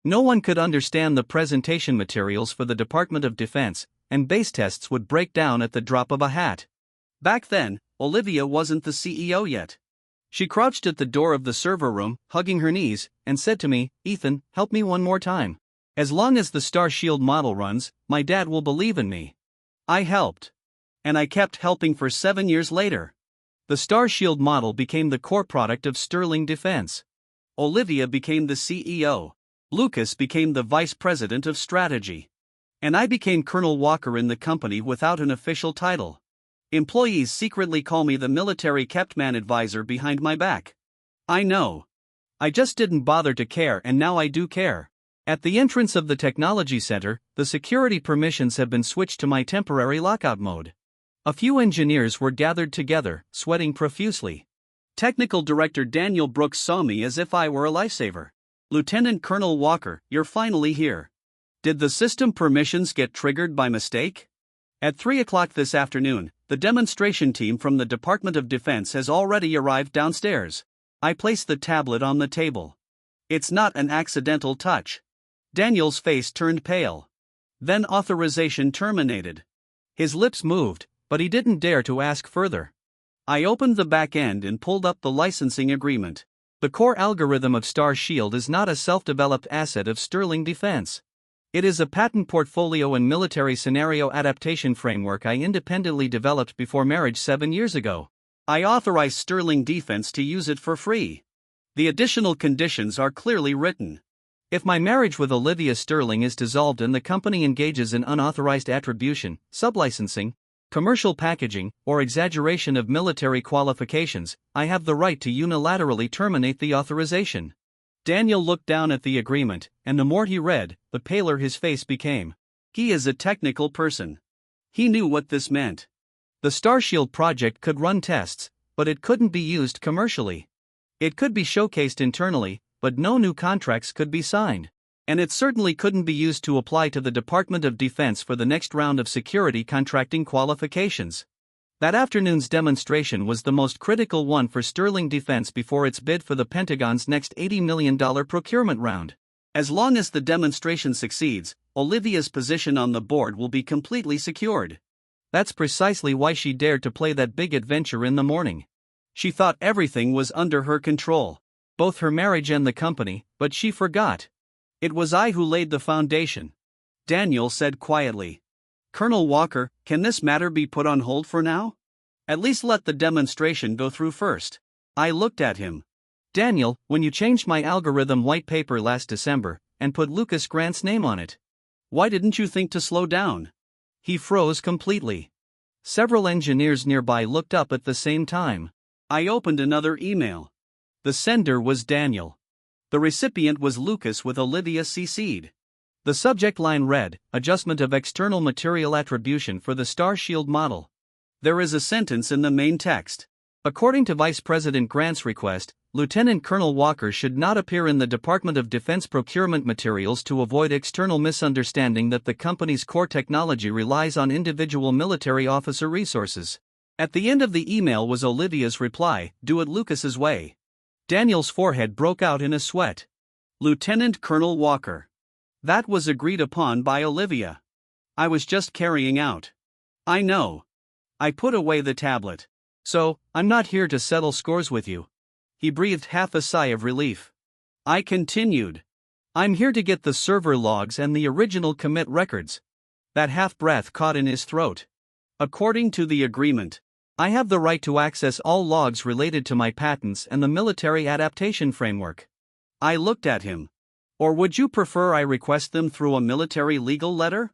No one could understand the presentation materials for the Department of Defense, and base tests would break down at the drop of a hat. Back then, Olivia wasn't the CEO yet. She crouched at the door of the server room, hugging her knees, and said to me, "Ethan, help me one more time. As long as the Starshield model runs, my dad will believe in me." I helped. And I kept helping for 7 years later. The Starshield model became the core product of Sterling Defense. Olivia became the CEO. Lucas became the vice president of strategy. And I became Colonel Walker in the company without an official title. Employees secretly call me the military kept man advisor behind my back. I know. I just didn't bother to care, and now I do care. At the entrance of the technology center, the security permissions have been switched to my temporary lockout mode. A few engineers were gathered together, sweating profusely. Technical Director Daniel Brooks saw me as if I were a lifesaver. "Lieutenant Colonel Walker, you're finally here. Did the system permissions get triggered by mistake?" At 3 o'clock this afternoon, the demonstration team from the Department of Defense has already arrived downstairs. I placed the tablet on the table. It's not an accidental touch. Daniel's face turned pale. Then authorization terminated. His lips moved, but he didn't dare to ask further. I opened the back end and pulled up the licensing agreement. The core algorithm of Starshield is not a self-developed asset of Sterling Defense. It is a patent portfolio and military scenario adaptation framework I independently developed before marriage 7 years ago. I authorized Sterling Defense to use it for free. The additional conditions are clearly written. If my marriage with Olivia Sterling is dissolved and the company engages in unauthorized attribution, sublicensing, commercial packaging, or exaggeration of military qualifications, I have the right to unilaterally terminate the authorization. Daniel looked down at the agreement, and the more he read, the paler his face became. He is a technical person. He knew what this meant. The Starshield project could run tests, but it couldn't be used commercially. It could be showcased internally, but no new contracts could be signed. And it certainly couldn't be used to apply to the Department of Defense for the next round of security contracting qualifications. That afternoon's demonstration was the most critical one for Sterling Defense before its bid for the Pentagon's next $80 million procurement round. As long as the demonstration succeeds, Olivia's position on the board will be completely secured. That's precisely why she dared to play that big adventure in the morning. She thought everything was under her control, both her marriage and the company, but she forgot. It was I who laid the foundation. Daniel said quietly, "Colonel Walker, can this matter be put on hold for now? At least let the demonstration go through first." I looked at him. "Daniel, when you changed my algorithm white paper last December, and put Lucas Grant's name on it, why didn't you think to slow down?" He froze completely. Several engineers nearby looked up at the same time. I opened another email. The sender was Daniel. The recipient was Lucas with Olivia CC'd. The subject line read, "Adjustment of external material attribution for the Starshield model." There is a sentence in the main text. According to Vice President Grant's request, Lieutenant Colonel Walker should not appear in the Department of Defense procurement materials to avoid external misunderstanding that the company's core technology relies on individual military officer resources. At the end of the email was Olivia's reply, "Do it Lucas's way." Daniel's forehead broke out in a sweat. Lieutenant Colonel Walker. That was agreed upon by Olivia. I was just carrying out. I know. I put away the tablet. "So, I'm not here to settle scores with you." He breathed half a sigh of relief. I continued. "I'm here to get the server logs and the original commit records." That half-breath caught in his throat. "According to the agreement, I have the right to access all logs related to my patents and the military adaptation framework." I looked at him. "Or would you prefer I request them through a military legal letter?"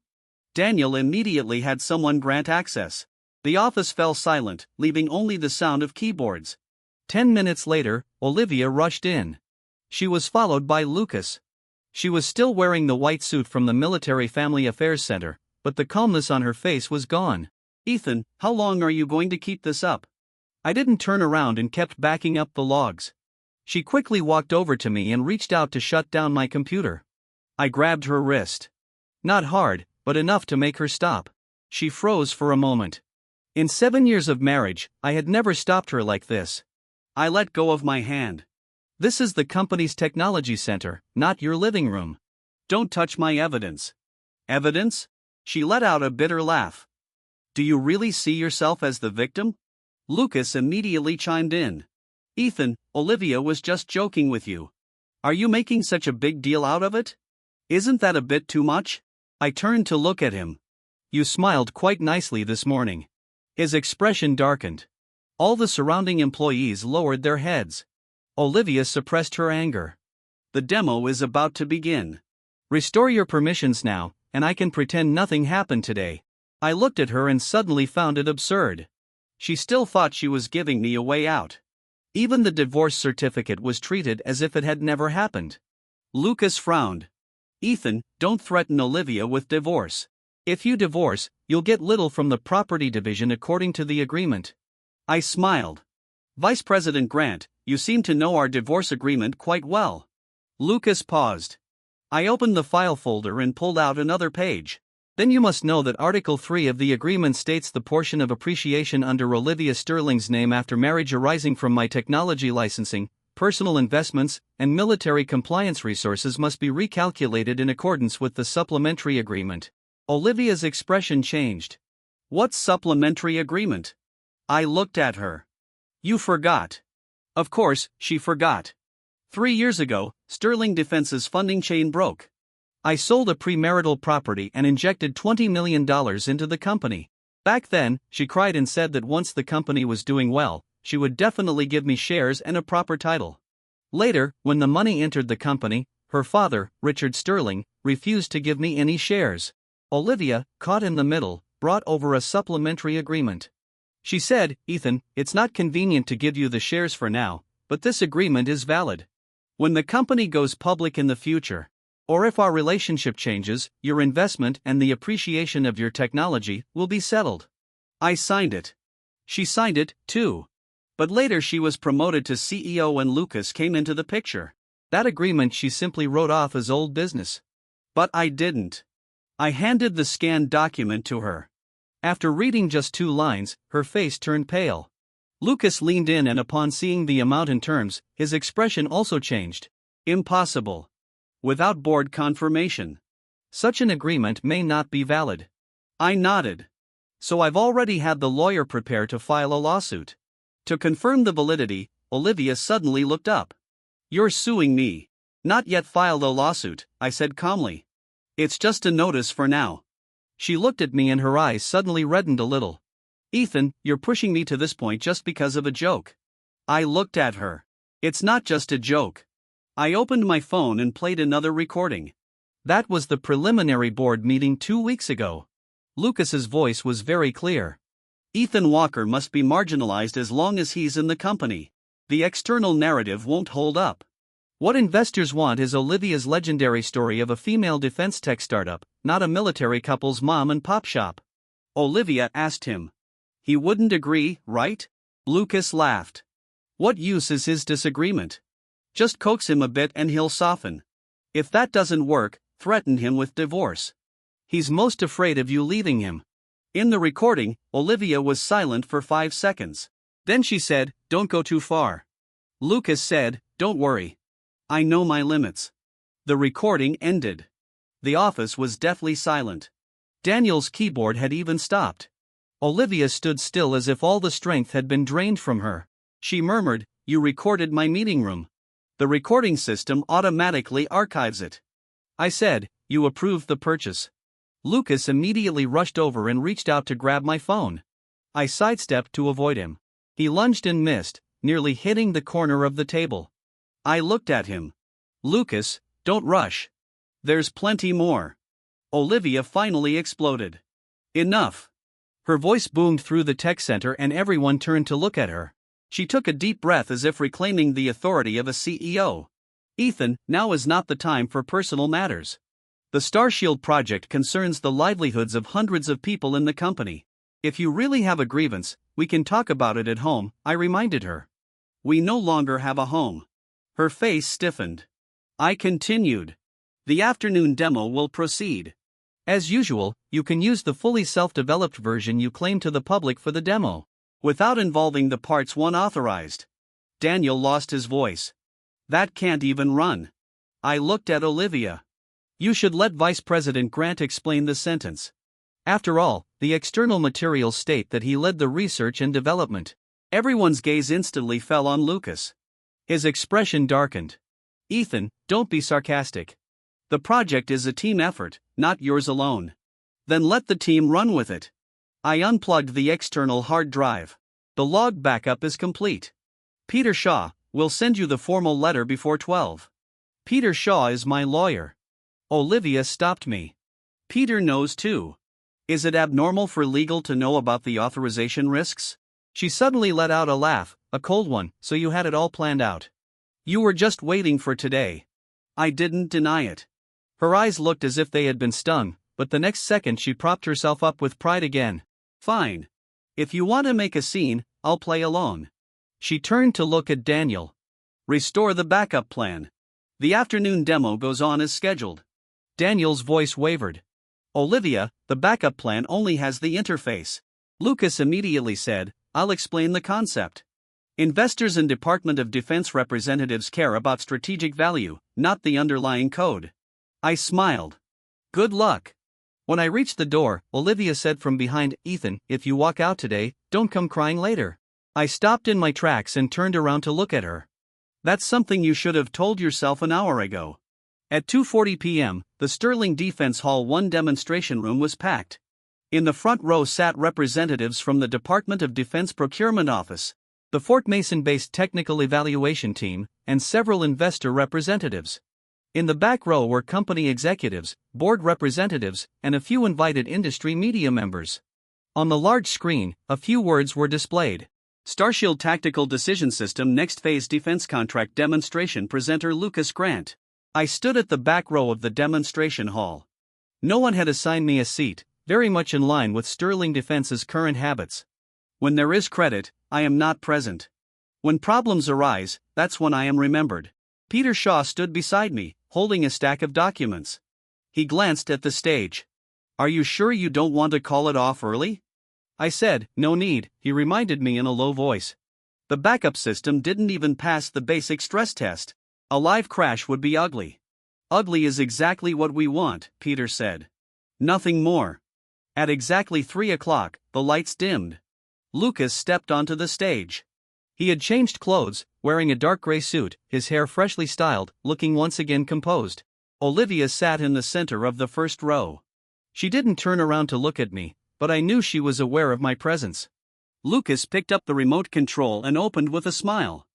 Daniel immediately had someone grant access. The office fell silent, leaving only the sound of keyboards. 10 minutes later, Olivia rushed in. She was followed by Lucas. She was still wearing the white suit from the Military Family Affairs Center, but the calmness on her face was gone. "Ethan, how long are you going to keep this up?" I didn't turn around and kept backing up the logs. She quickly walked over to me and reached out to shut down my computer. I grabbed her wrist. Not hard, but enough to make her stop. She froze for a moment. In 7 years of marriage, I had never stopped her like this. I let go of my hand. "This is the company's technology center, not your living room. Don't touch my evidence. Evidence? She let out a bitter laugh. Do you really see yourself as the victim? Lucas immediately chimed in. Ethan, Olivia was just joking with you. Are you making such a big deal out of it? Isn't that a bit too much? I turned to look at him. You smiled quite nicely this morning. His expression darkened. All the surrounding employees lowered their heads. Olivia suppressed her anger. The demo is about to begin. Restore your permissions now, and I can pretend nothing happened today. I looked at her and suddenly found it absurd. She still thought she was giving me a way out. Even the divorce certificate was treated as if it had never happened. Lucas frowned. Ethan, don't threaten Olivia with divorce. If you divorce, you'll get little from the property division according to the agreement. I smiled. Vice President Grant, you seem to know our divorce agreement quite well. Lucas paused. I opened the file folder and pulled out another page. Then you must know that Article 3 of the agreement states the portion of appreciation under Olivia Sterling's name after marriage arising from my technology licensing, personal investments, and military compliance resources must be recalculated in accordance with the supplementary agreement. Olivia's expression changed. What supplementary agreement? I looked at her. You forgot. Of course, she forgot. 3 years ago, Sterling Defense's funding chain broke. I sold a premarital property and injected $20 million into the company. Back then, she cried and said that once the company was doing well, she would definitely give me shares and a proper title. Later, when the money entered the company, her father, Richard Sterling, refused to give me any shares. Olivia, caught in the middle, brought over a supplementary agreement. She said, Ethan, it's not convenient to give you the shares for now, but this agreement is valid. When the company goes public in the future, or if our relationship changes, your investment and the appreciation of your technology will be settled. I signed it. She signed it, too. But later she was promoted to CEO and Lucas came into the picture. That agreement she simply wrote off as old business. But I didn't. I handed the scanned document to her. After reading just 2 lines, her face turned pale. Lucas leaned in and upon seeing the amount and terms, his expression also changed. Impossible. Without board confirmation. Such an agreement may not be valid. I nodded. So I've already had the lawyer prepare to file a lawsuit. To confirm the validity, Olivia suddenly looked up. You're suing me. Not yet filed a lawsuit, I said calmly. It's just a notice for now. She looked at me and her eyes suddenly reddened a little. Ethan, you're pushing me to this point just because of a joke. I looked at her. It's not just a joke. I opened my phone and played another recording. That was the preliminary board meeting 2 weeks ago. Lucas's voice was very clear. Ethan Walker must be marginalized as long as he's in the company. The external narrative won't hold up. What investors want is Olivia's legendary story of a female defense tech startup, not a military couple's mom and pop shop. Olivia asked him. He wouldn't agree, right? Lucas laughed. What use is his disagreement? Just coax him a bit and he'll soften. If that doesn't work, threaten him with divorce. He's most afraid of you leaving him. In the recording, Olivia was silent for 5 seconds. Then she said, don't go too far. Lucas said, don't worry. I know my limits. The recording ended. The office was deathly silent. Daniel's keyboard had even stopped. Olivia stood still as if all the strength had been drained from her. She murmured, you recorded my meeting room. The recording system automatically archives it. I said, you approved the purchase. Lucas immediately rushed over and reached out to grab my phone. I sidestepped to avoid him. He lunged and missed, nearly hitting the corner of the table. I looked at him. Lucas, don't rush. There's plenty more. Olivia finally exploded. Enough. Her voice boomed through the tech center and everyone turned to look at her. She took a deep breath as if reclaiming the authority of a CEO. Ethan, now is not the time for personal matters. The Starshield project concerns the livelihoods of hundreds of people in the company. If you really have a grievance, we can talk about it at home, I reminded her. We no longer have a home. Her face stiffened. I continued. The afternoon demo will proceed. As usual, you can use the fully self-developed version you claim to the public for the demo, without involving the parts 1 authorized. Daniel lost his voice. That can't even run. I looked at Olivia. You should let Vice President Grant explain this sentence. After all, the external materials state that he led the research and development. Everyone's gaze instantly fell on Lucas. His expression darkened. Ethan, don't be sarcastic. The project is a team effort, not yours alone. Then let the team run with it. I unplugged the external hard drive. The log backup is complete. Peter Shaw, we'll send you the formal letter before 12. Peter Shaw is my lawyer. Olivia stopped me. Peter knows too. Is it abnormal for legal to know about the authorization risks? She suddenly let out a laugh, a cold one, so you had it all planned out. You were just waiting for today. I didn't deny it. Her eyes looked as if they had been stung, but the next second she propped herself up with pride again. Fine. If you want to make a scene, I'll play along. She turned to look at Daniel. Restore the backup plan. The afternoon demo goes on as scheduled. Daniel's voice wavered. Olivia, the backup plan only has the interface. Lucas immediately said, I'll explain the concept. Investors and Department of Defense representatives care about strategic value, not the underlying code. I smiled. Good luck. When I reached the door, Olivia said from behind, Ethan, if you walk out today, don't come crying later. I stopped in my tracks and turned around to look at her. That's something you should have told yourself an hour ago. At 2:40 p.m., the Sterling Defense Hall 1 demonstration room was packed. In the front row sat representatives from the Department of Defense Procurement Office, the Fort Mason-based Technical Evaluation Team, and several investor representatives. In the back row were company executives, board representatives, and a few invited industry media members. On the large screen, a few words were displayed. Starshield Tactical Decision System Next Phase Defense Contract Demonstration Presenter Lucas Grant. I stood at the back row of the demonstration hall. No one had assigned me a seat, very much in line with Sterling Defense's current habits. When there is credit, I am not present. When problems arise, that's when I am remembered. Peter Shaw stood beside me, holding a stack of documents. He glanced at the stage. Are you sure you don't want to call it off early? I said, no need, he reminded me in a low voice. The backup system didn't even pass the basic stress test. A live crash would be ugly. Ugly is exactly what we want, Peter said. Nothing more. At exactly 3 o'clock, the lights dimmed. Lucas stepped onto the stage. He had changed clothes, wearing a dark gray suit, his hair freshly styled, looking once again composed. Olivia sat in the center of the first row. She didn't turn around to look at me, but I knew she was aware of my presence. Lucas picked up the remote control and opened with a smile.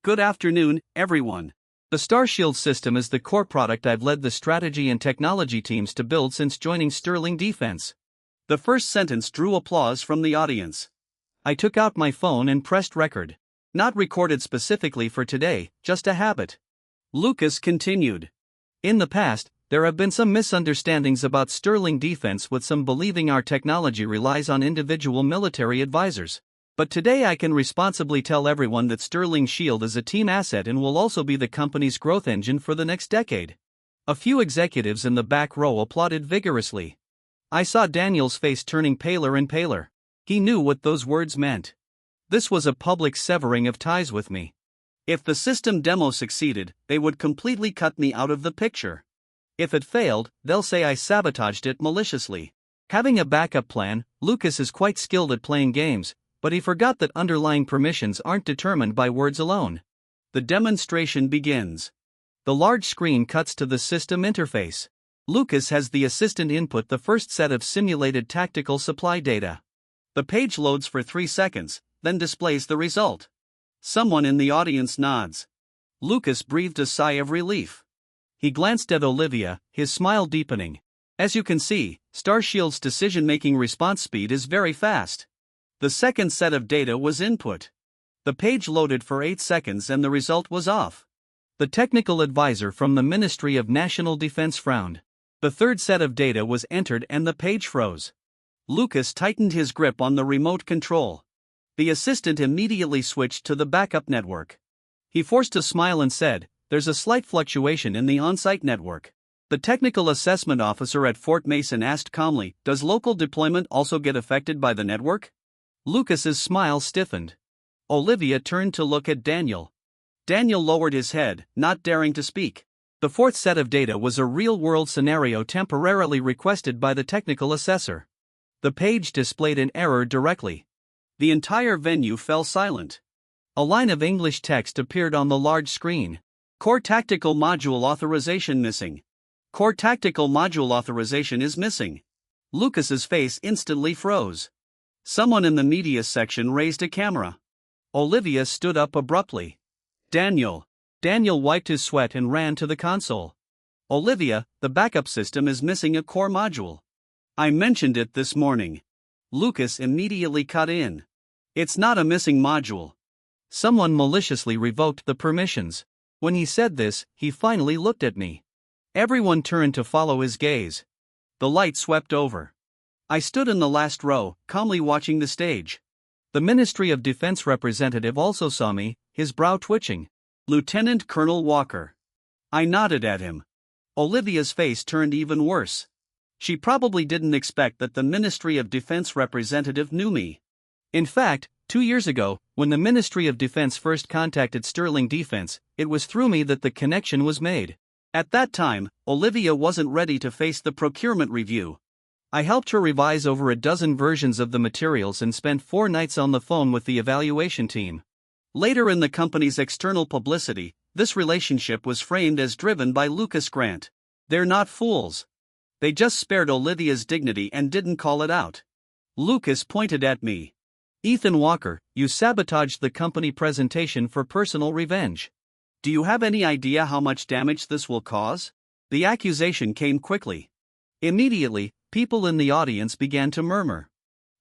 Good afternoon, everyone. The Starshield system is the core product I've led the strategy and technology teams to build since joining Sterling Defense. The first sentence drew applause from the audience. I took out my phone and pressed record. Not recorded specifically for today, just a habit. Lucas continued. In the past, there have been some misunderstandings about Sterling Defense, with some believing our technology relies on individual military advisors. But today I can responsibly tell everyone that Sterling Shield is a team asset and will also be the company's growth engine for the next decade. A few executives in the back row applauded vigorously. I saw Daniel's face turning paler and paler. He knew what those words meant. This was a public severing of ties with me. If the system demo succeeded, they would completely cut me out of the picture. If it failed, they'll say I sabotaged it maliciously. Having a backup plan, Lucas is quite skilled at playing games, but he forgot that underlying permissions aren't determined by words alone. The demonstration begins. The large screen cuts to the system interface. Lucas has the assistant input the first set of simulated tactical supply data. The page loads for 3 seconds, then displays the result. Someone in the audience nods. Lucas breathed a sigh of relief. He glanced at Olivia, his smile deepening. As you can see, Starshield's decision-making response speed is very fast. The second set of data was input. The page loaded for 8 seconds and the result was off. The technical advisor from the Ministry of National Defense frowned. The third set of data was entered and the page froze. Lucas tightened his grip on the remote control. The assistant immediately switched to the backup network. He forced a smile and said, "There's a slight fluctuation in the on-site network." The technical assessment officer at Fort Mason asked calmly, "Does local deployment also get affected by the network?" Lucas's smile stiffened. Olivia turned to look at Daniel. Daniel lowered his head, not daring to speak. The fourth set of data was a real-world scenario temporarily requested by the technical assessor. The page displayed an error directly. The entire venue fell silent. A line of English text appeared on the large screen. Core Tactical Module Authorization missing. Core Tactical Module Authorization is missing. Lucas's face instantly froze. Someone in the media section raised a camera. Olivia stood up abruptly. Daniel wiped his sweat and ran to the console. Olivia, the backup system is missing a core module. I mentioned it this morning. Lucas immediately cut in. It's not a missing module. Someone maliciously revoked the permissions. When he said this, he finally looked at me. Everyone turned to follow his gaze. The light swept over. I stood in the last row, calmly watching the stage. The Ministry of Defense representative also saw me, his brow twitching. Lieutenant Colonel Walker. I nodded at him. Olivia's face turned even worse. She probably didn't expect that the Ministry of Defense representative knew me. In fact, 2 years ago, when the Ministry of Defense first contacted Sterling Defense, it was through me that the connection was made. At that time, Olivia wasn't ready to face the procurement review. I helped her revise over a dozen versions of the materials and spent 4 nights on the phone with the evaluation team. Later in the company's external publicity, this relationship was framed as driven by Lucas Grant. They're not fools. They just spared Olivia's dignity and didn't call it out. Lucas pointed at me. Ethan Walker, you sabotaged the company presentation for personal revenge. Do you have any idea how much damage this will cause? The accusation came quickly. Immediately, people in the audience began to murmur.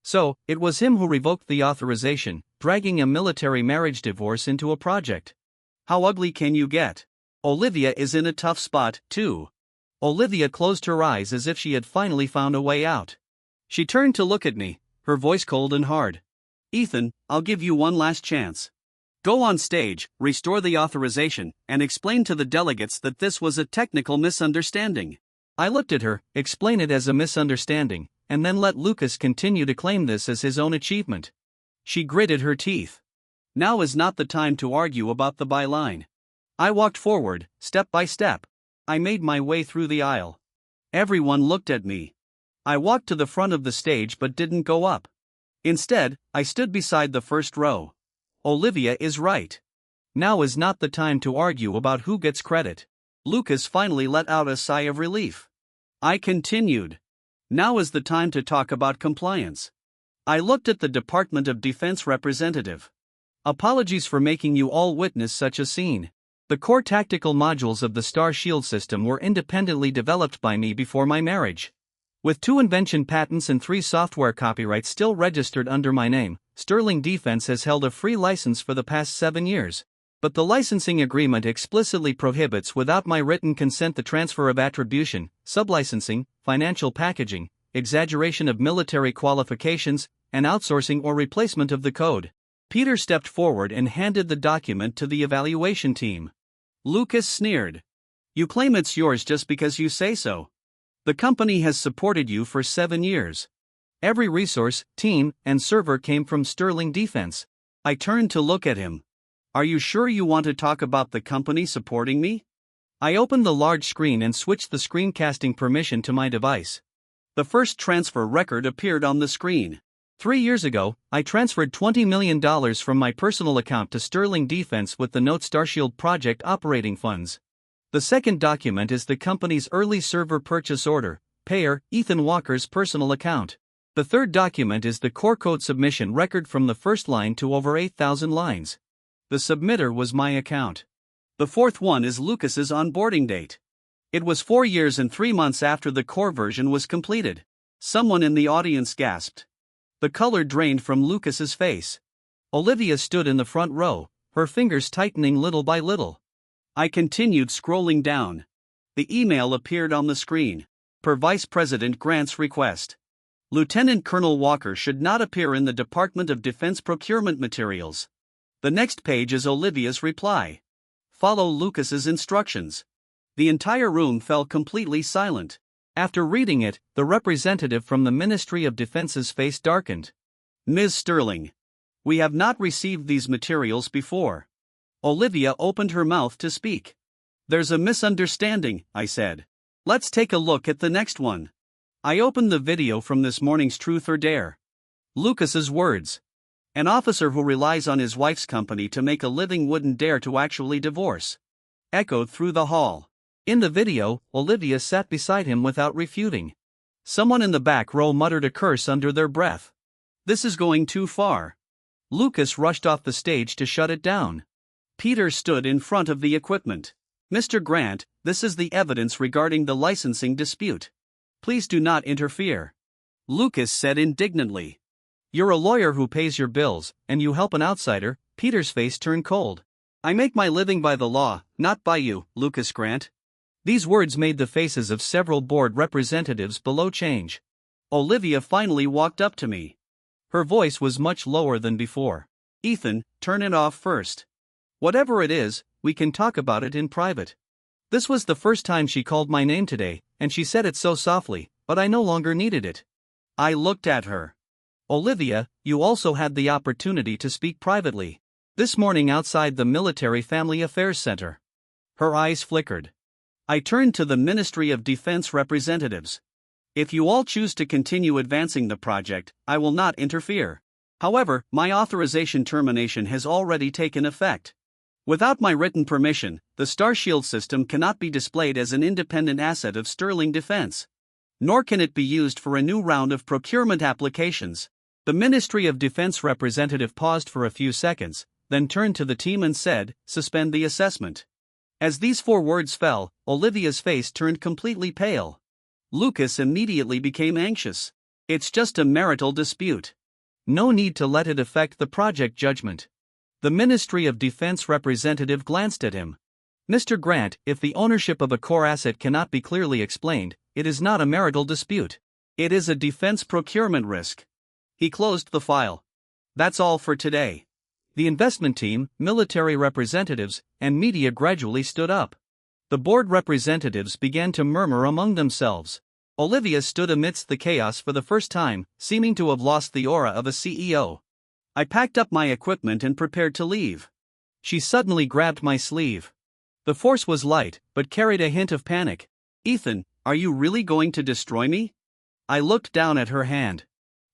So, it was him who revoked the authorization, dragging a military marriage divorce into a project. How ugly can you get? Olivia is in a tough spot, too. Olivia closed her eyes as if she had finally found a way out. She turned to look at me, her voice cold and hard. Ethan, I'll give you one last chance. Go on stage, restore the authorization, and explain to the delegates that this was a technical misunderstanding. I looked at her, explain it as a misunderstanding, and then let Lucas continue to claim this as his own achievement. She gritted her teeth. Now is not the time to argue about the byline. I walked forward, step by step. I made my way through the aisle. Everyone looked at me. I walked to the front of the stage but didn't go up. Instead, I stood beside the first row. Olivia is right. Now is not the time to argue about who gets credit. Lucas finally let out a sigh of relief. I continued. Now is the time to talk about compliance. I looked at the Department of Defense representative. Apologies for making you all witness such a scene. The core tactical modules of the Starshield system were independently developed by me before my marriage. With 2 invention patents and 3 software copyrights still registered under my name, Sterling Defense has held a free license for the past 7 years. But the licensing agreement explicitly prohibits without my written consent the transfer of attribution, sublicensing, financial packaging, exaggeration of military qualifications, and outsourcing or replacement of the code. Peter stepped forward and handed the document to the evaluation team. Lucas sneered. You claim it's yours just because you say so. The company has supported you for 7 years. Every resource, team, and server came from Sterling Defense. I turned to look at him. Are you sure you want to talk about the company supporting me? I opened the large screen and switched the screencasting permission to my device. The first transfer record appeared on the screen. 3 years ago, I transferred $20 million from my personal account to Sterling Defense with the Note Starshield project operating funds. The second document is the company's early server purchase order, payer, Ethan Walker's personal account. The third document is the core code submission record from the first line to over 8,000 lines. The submitter was my account. The fourth one is Lucas's onboarding date. It was 4 years and 3 months after the core version was completed. Someone in the audience gasped. The color drained from Lucas's face. Olivia stood in the front row, her fingers tightening little by little. I continued scrolling down. The email appeared on the screen. Per Vice President Grant's request. Lieutenant Colonel Walker should not appear in the Department of Defense procurement materials. The next page is Olivia's reply. Follow Lucas's instructions. The entire room fell completely silent. After reading it, the representative from the Ministry of Defense's face darkened. Ms. Sterling. We have not received these materials before. Olivia opened her mouth to speak. There's a misunderstanding, I said. Let's take a look at the next one. I opened the video from this morning's Truth or Dare. Lucas's words. An officer who relies on his wife's company to make a living wouldn't dare to actually divorce. Echoed through the hall. In the video, Olivia sat beside him without refuting. Someone in the back row muttered a curse under their breath. This is going too far. Lucas rushed off the stage to shut it down. Peter stood in front of the equipment. Mr. Grant, this is the evidence regarding the licensing dispute. Please do not interfere. Lucas said indignantly. You're a lawyer who pays your bills, and you help an outsider. Peter's face turned cold. I make my living by the law, not by you, Lucas Grant. These words made the faces of several board representatives below change. Olivia finally walked up to me. Her voice was much lower than before. Ethan, turn it off first. Whatever it is, we can talk about it in private. This was the first time she called my name today, and she said it so softly, but I no longer needed it. I looked at her. Olivia, you also had the opportunity to speak privately. This morning outside the Military Family Affairs Center. Her eyes flickered. I turned to the Ministry of Defense representatives. If you all choose to continue advancing the project, I will not interfere. However, my authorization termination has already taken effect. Without my written permission, the Starshield system cannot be displayed as an independent asset of Sterling Defense. Nor can it be used for a new round of procurement applications. The Ministry of Defense representative paused for a few seconds, then turned to the team and said, suspend the assessment. As these 4 words fell, Olivia's face turned completely pale. Lucas immediately became anxious. It's just a marital dispute. No need to let it affect the project judgment. The Ministry of Defense representative glanced at him. Mr. Grant, if the ownership of a core asset cannot be clearly explained, it is not a marital dispute. It is a defense procurement risk. He closed the file. That's all for today. The investment team, military representatives, and media gradually stood up. The board representatives began to murmur among themselves. Olivia stood amidst the chaos for the first time, seeming to have lost the aura of a CEO. I packed up my equipment and prepared to leave. She suddenly grabbed my sleeve. The force was light, but carried a hint of panic. Ethan, are you really going to destroy me? I looked down at her hand.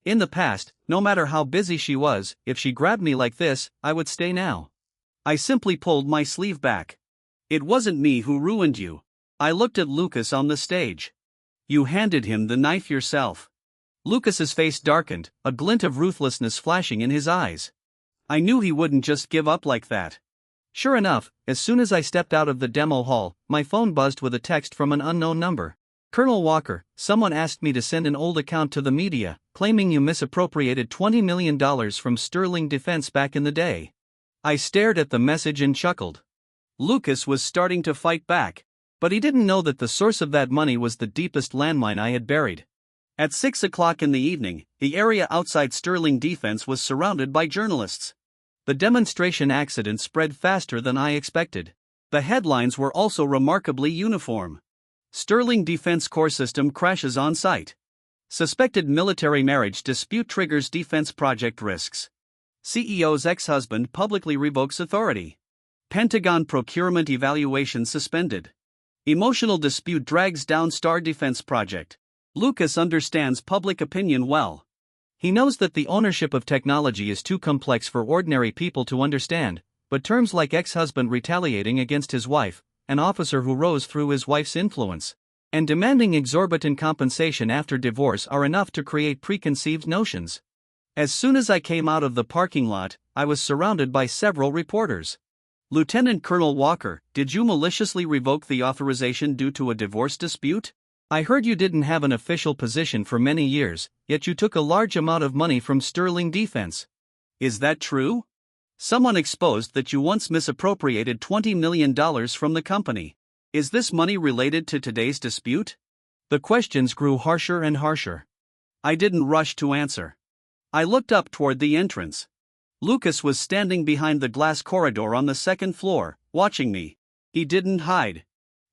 In the past, no matter how busy she was, if she grabbed me like this, I would stay now. I simply pulled my sleeve back. It wasn't me who ruined you. I looked at Lucas on the stage. You handed him the knife yourself. Lucas's face darkened, a glint of ruthlessness flashing in his eyes. I knew he wouldn't just give up like that. Sure enough, as soon as I stepped out of the demo hall, my phone buzzed with a text from an unknown number. Colonel Walker, someone asked me to send an old account to the media, claiming you misappropriated $20 million from Sterling Defense back in the day. I stared at the message and chuckled. Lucas was starting to fight back, but he didn't know that the source of that money was the deepest landmine I had buried. At 6 o'clock in the evening, the area outside Sterling Defense was surrounded by journalists. The demonstration accident spread faster than I expected. The headlines were also remarkably uniform. Sterling Defense core system crashes on site. Suspected military marriage dispute triggers defense project risks. CEO's ex-husband publicly revokes authority. Pentagon procurement evaluation suspended. Emotional dispute drags down Star Defense project. Lucas understands public opinion well. He knows that the ownership of technology is too complex for ordinary people to understand, but terms like ex-husband retaliating against his wife, an officer who rose through his wife's influence, and demanding exorbitant compensation after divorce are enough to create preconceived notions. As soon as I came out of the parking lot, I was surrounded by several reporters. Lieutenant Colonel Walker, did you maliciously revoke the authorization due to a divorce dispute? I heard you didn't have an official position for many years, yet you took a large amount of money from Sterling Defense. Is that true? Someone exposed that you once misappropriated $20 million from the company. Is this money related to today's dispute? The questions grew harsher and harsher. I didn't rush to answer. I looked up toward the entrance. Lucas was standing behind the glass corridor on the second floor, watching me. He didn't hide.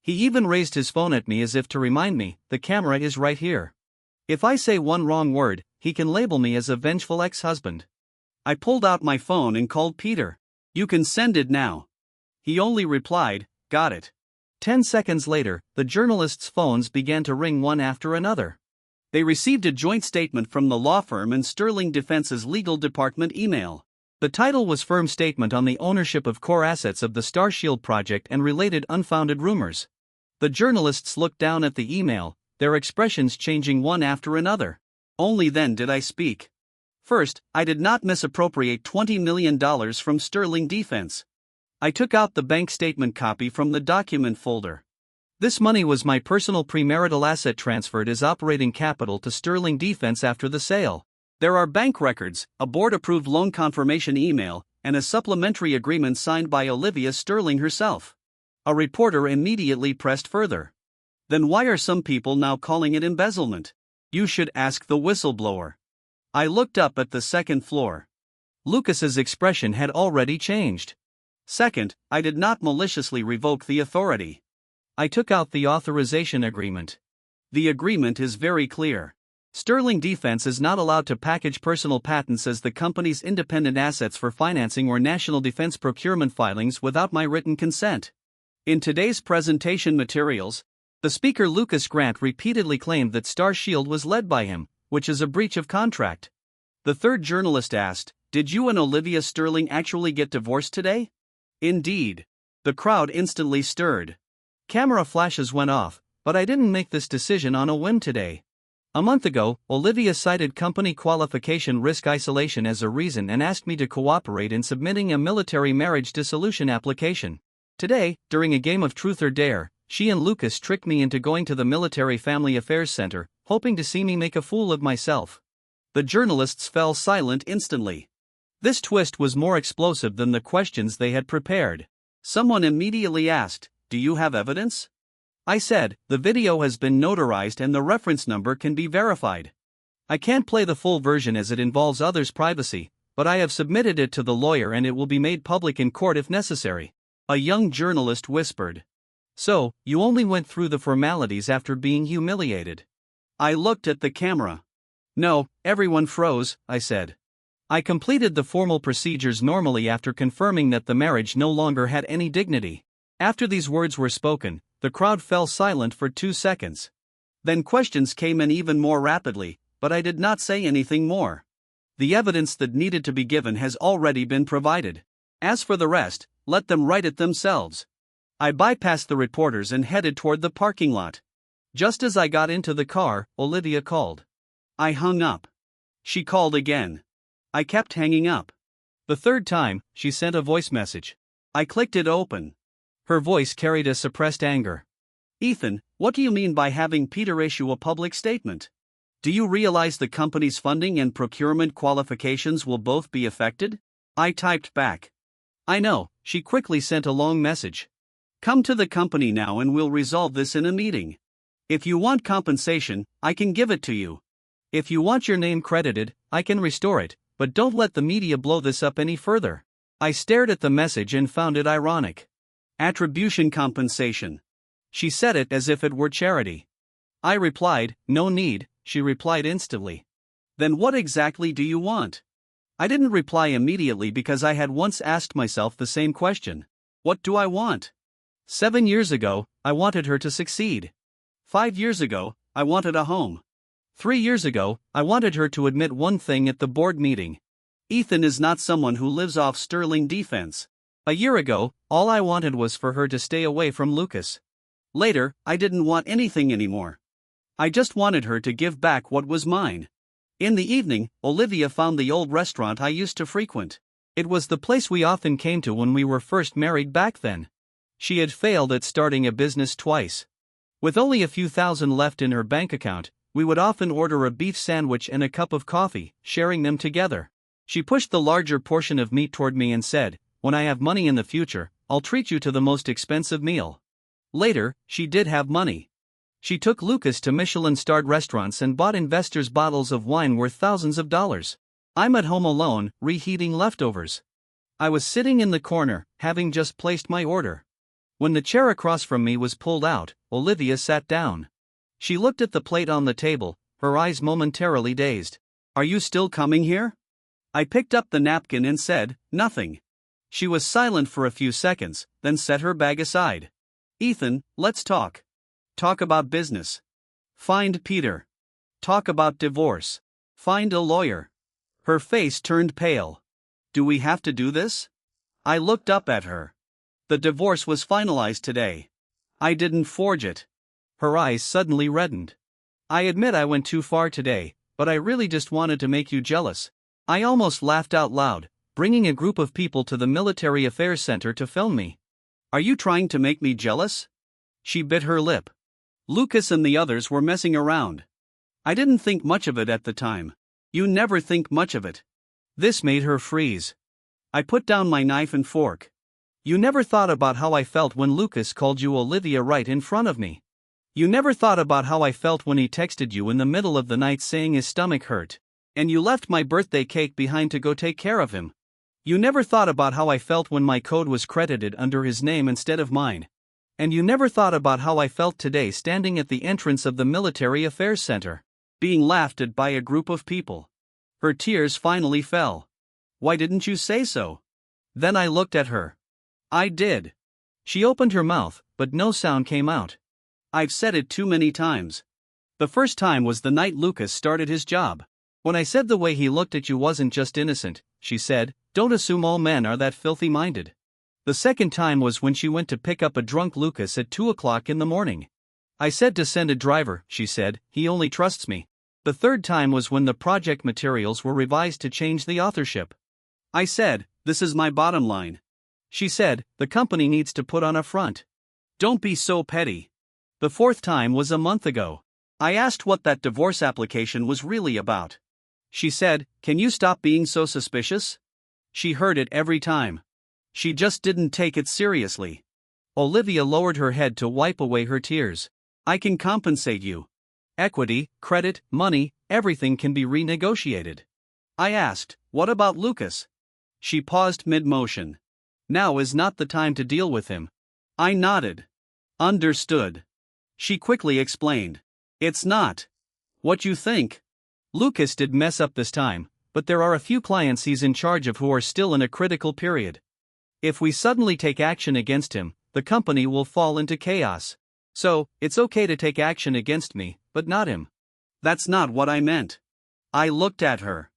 He even raised his phone at me as if to remind me, the camera is right here. If I say one wrong word, he can label me as a vengeful ex-husband. I pulled out my phone and called Peter. You can send it now. He only replied, got it. 10 seconds later, the journalists' phones began to ring one after another. They received a joint statement from the law firm and Sterling Defense's legal department email. The title was Firm Statement on the Ownership of Core Assets of the Starshield Project and Related Unfounded Rumors. The journalists looked down at the email, their expressions changing one after another. Only then did I speak. First, I did not misappropriate $20 million from Sterling Defense. I took out the bank statement copy from the document folder. This money was my personal premarital asset transferred as operating capital to Sterling Defense after the sale. There are bank records, a board-approved loan confirmation email, and a supplementary agreement signed by Olivia Sterling herself. A reporter immediately pressed further. Then why are some people now calling it embezzlement? You should ask the whistleblower. I looked up at the second floor. Lucas's expression had already changed. Second, I did not maliciously revoke the authority. I took out the authorization agreement. The agreement is very clear. Sterling Defense is not allowed to package personal patents as the company's independent assets for financing or national defense procurement filings without my written consent. In today's presentation materials, the speaker Lucas Grant repeatedly claimed that Starshield was led by him, which is a breach of contract. The third journalist asked, "Did you and Olivia Sterling actually get divorced today?" Indeed. The crowd instantly stirred. Camera flashes went off, but I didn't make this decision on a whim today. A month ago, Olivia cited company qualification risk isolation as a reason and asked me to cooperate in submitting a military marriage dissolution application. Today, during a game of Truth or Dare, she and Lucas tricked me into going to the Military Family Affairs Center, hoping to see me make a fool of myself. The journalists fell silent instantly. This twist was more explosive than the questions they had prepared. Someone immediately asked, "Do you have evidence?" I said, "The video has been notarized and the reference number can be verified. I can't play the full version as it involves others' privacy, but I have submitted it to the lawyer and it will be made public in court if necessary." A young journalist whispered. "So, you only went through the formalities after being humiliated?" I looked at the camera. "No, everyone froze," I said. "I completed the formal procedures normally after confirming that the marriage no longer had any dignity." After these words were spoken, the crowd fell silent for 2 seconds. Then questions came in even more rapidly, but I did not say anything more. The evidence that needed to be given has already been provided. As for the rest, let them write it themselves. I bypassed the reporters and headed toward the parking lot. Just as I got into the car, Olivia called. I hung up. She called again. I kept hanging up. The third time, she sent a voice message. I clicked it open. Her voice carried a suppressed anger. "Ethan, what do you mean by having Peter issue a public statement? Do you realize the company's funding and procurement qualifications will both be affected?" I typed back. "I know." She quickly sent a long message. "Come to the company now and we'll resolve this in a meeting. If you want compensation, I can give it to you. If you want your name credited, I can restore it, but don't let the media blow this up any further." I stared at the message and found it ironic. Attribution compensation. She said it as if it were charity. I replied, "No need," she replied instantly. "Then what exactly do you want?" I didn't reply immediately because I had once asked myself the same question. What do I want? 7 years ago, I wanted her to succeed. 5 years ago, I wanted a home. 3 years ago, I wanted her to admit one thing at the board meeting. Ethan is not someone who lives off Sterling Defense. A year ago, all I wanted was for her to stay away from Lucas. Later, I didn't want anything anymore. I just wanted her to give back what was mine. In the evening, Olivia found the old restaurant I used to frequent. It was the place we often came to when we were first married back then. She had failed at starting a business twice. With only a few thousand left in her bank account, we would often order a beef sandwich and a cup of coffee, sharing them together. She pushed the larger portion of meat toward me and said, "When I have money in the future, I'll treat you to the most expensive meal." Later, she did have money. She took Lucas to Michelin-starred restaurants and bought investors bottles of wine worth thousands of dollars. I'm at home alone, reheating leftovers. I was sitting in the corner, having just placed my order. When the chair across from me was pulled out, Olivia sat down. She looked at the plate on the table, her eyes momentarily dazed. "Are you still coming here?" I picked up the napkin and said, "Nothing." She was silent for a few seconds, then set her bag aside. Ethan, let's talk. Talk about business. Find Peter. Talk about divorce. Find a lawyer. Her face turned pale. Do we have to do this? I looked up at her. The divorce was finalized today. I didn't forge it. Her eyes suddenly reddened. I admit I went too far today, but I really just wanted to make you jealous. I almost laughed out loud, bringing a group of people to the Military Affairs Center to film me. Are you trying to make me jealous? She bit her lip. Lucas and the others were messing around. I didn't think much of it at the time. You never think much of it. This made her freeze. I put down my knife and fork. You never thought about how I felt when Lucas called you Olivia right in front of me. You never thought about how I felt when he texted you in the middle of the night saying his stomach hurt, and you left my birthday cake behind to go take care of him. You never thought about how I felt when my code was credited under his name instead of mine. And you never thought about how I felt today standing at the entrance of the Military Affairs Center, being laughed at by a group of people. Her tears finally fell. Why didn't you say so? Then I looked at her. I did. She opened her mouth, but no sound came out. I've said it too many times. The first time was the night Lucas started his job. When I said the way he looked at you wasn't just innocent, she said, don't assume all men are that filthy-minded. The second time was when she went to pick up a drunk Lucas at 2 o'clock in the morning. I said to send a driver, she said, he only trusts me. The third time was when the project materials were revised to change the authorship. I said, this is my bottom line. She said, the company needs to put on a front. Don't be so petty. The fourth time was a month ago. I asked what that divorce application was really about. She said, can you stop being so suspicious? She heard it every time. She just didn't take it seriously. Olivia lowered her head to wipe away her tears. I can compensate you. Equity, credit, money, everything can be renegotiated. I asked, what about Lucas? She paused mid-motion. Now is not the time to deal with him. I nodded. Understood. She quickly explained. It's not what you think. Lucas did mess up this time, but there are a few clients he's in charge of who are still in a critical period. If we suddenly take action against him, the company will fall into chaos. So, it's okay to take action against me, but not him. That's not what I meant. I looked at her.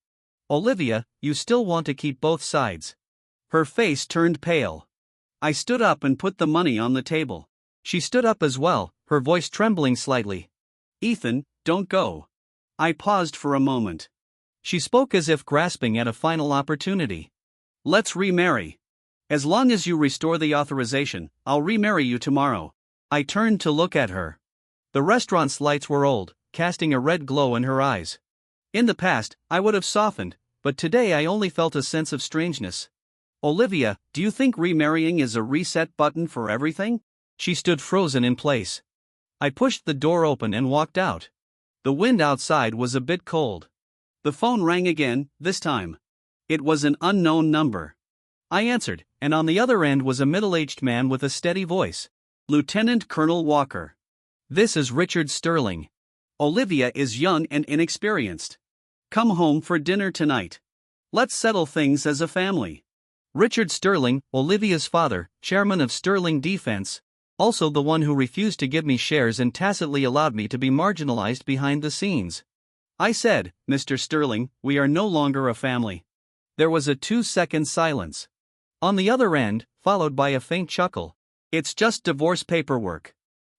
Olivia, you still want to keep both sides. Her face turned pale. I stood up and put the money on the table. She stood up as well, her voice trembling slightly. Ethan, don't go. I paused for a moment. She spoke as if grasping at a final opportunity. Let's remarry. As long as you restore the authorization, I'll remarry you tomorrow. I turned to look at her. The restaurant's lights were old, casting a red glow in her eyes. In the past, I would have softened, but today I only felt a sense of strangeness. Olivia, do you think remarrying is a reset button for everything? She stood frozen in place. I pushed the door open and walked out. The wind outside was a bit cold. The phone rang again, this time. It was an unknown number. I answered, and on the other end was a middle-aged man with a steady voice. Lieutenant Colonel Walker. This is Richard Sterling. Olivia is young and inexperienced. Come home for dinner tonight. Let's settle things as a family. Richard Sterling, Olivia's father, chairman of Sterling Defense, also the one who refused to give me shares and tacitly allowed me to be marginalized behind the scenes. I said, Mr. Sterling, we are no longer a family. There was a 2-second silence. On the other end, followed by a faint chuckle. It's just divorce paperwork.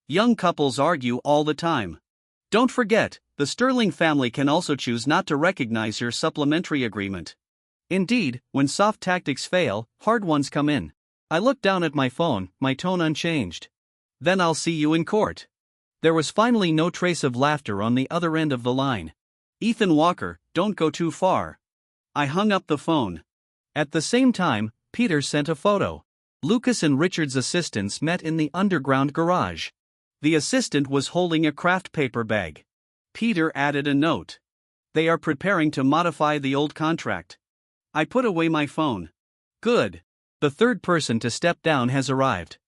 Young couples argue all the time. Don't forget, the Sterling family can also choose not to recognize your supplementary agreement. Indeed, when soft tactics fail, hard ones come in. I looked down at my phone, my tone unchanged. Then I'll see you in court. There was finally no trace of laughter on the other end of the line. Ethan Walker, don't go too far. I hung up the phone. At the same time, Peter sent a photo. Lucas and Richard's assistants met in the underground garage. The assistant was holding a craft paper bag. Peter added a note. They are preparing to modify the old contract. I put away my phone. Good. The third person to step down has arrived.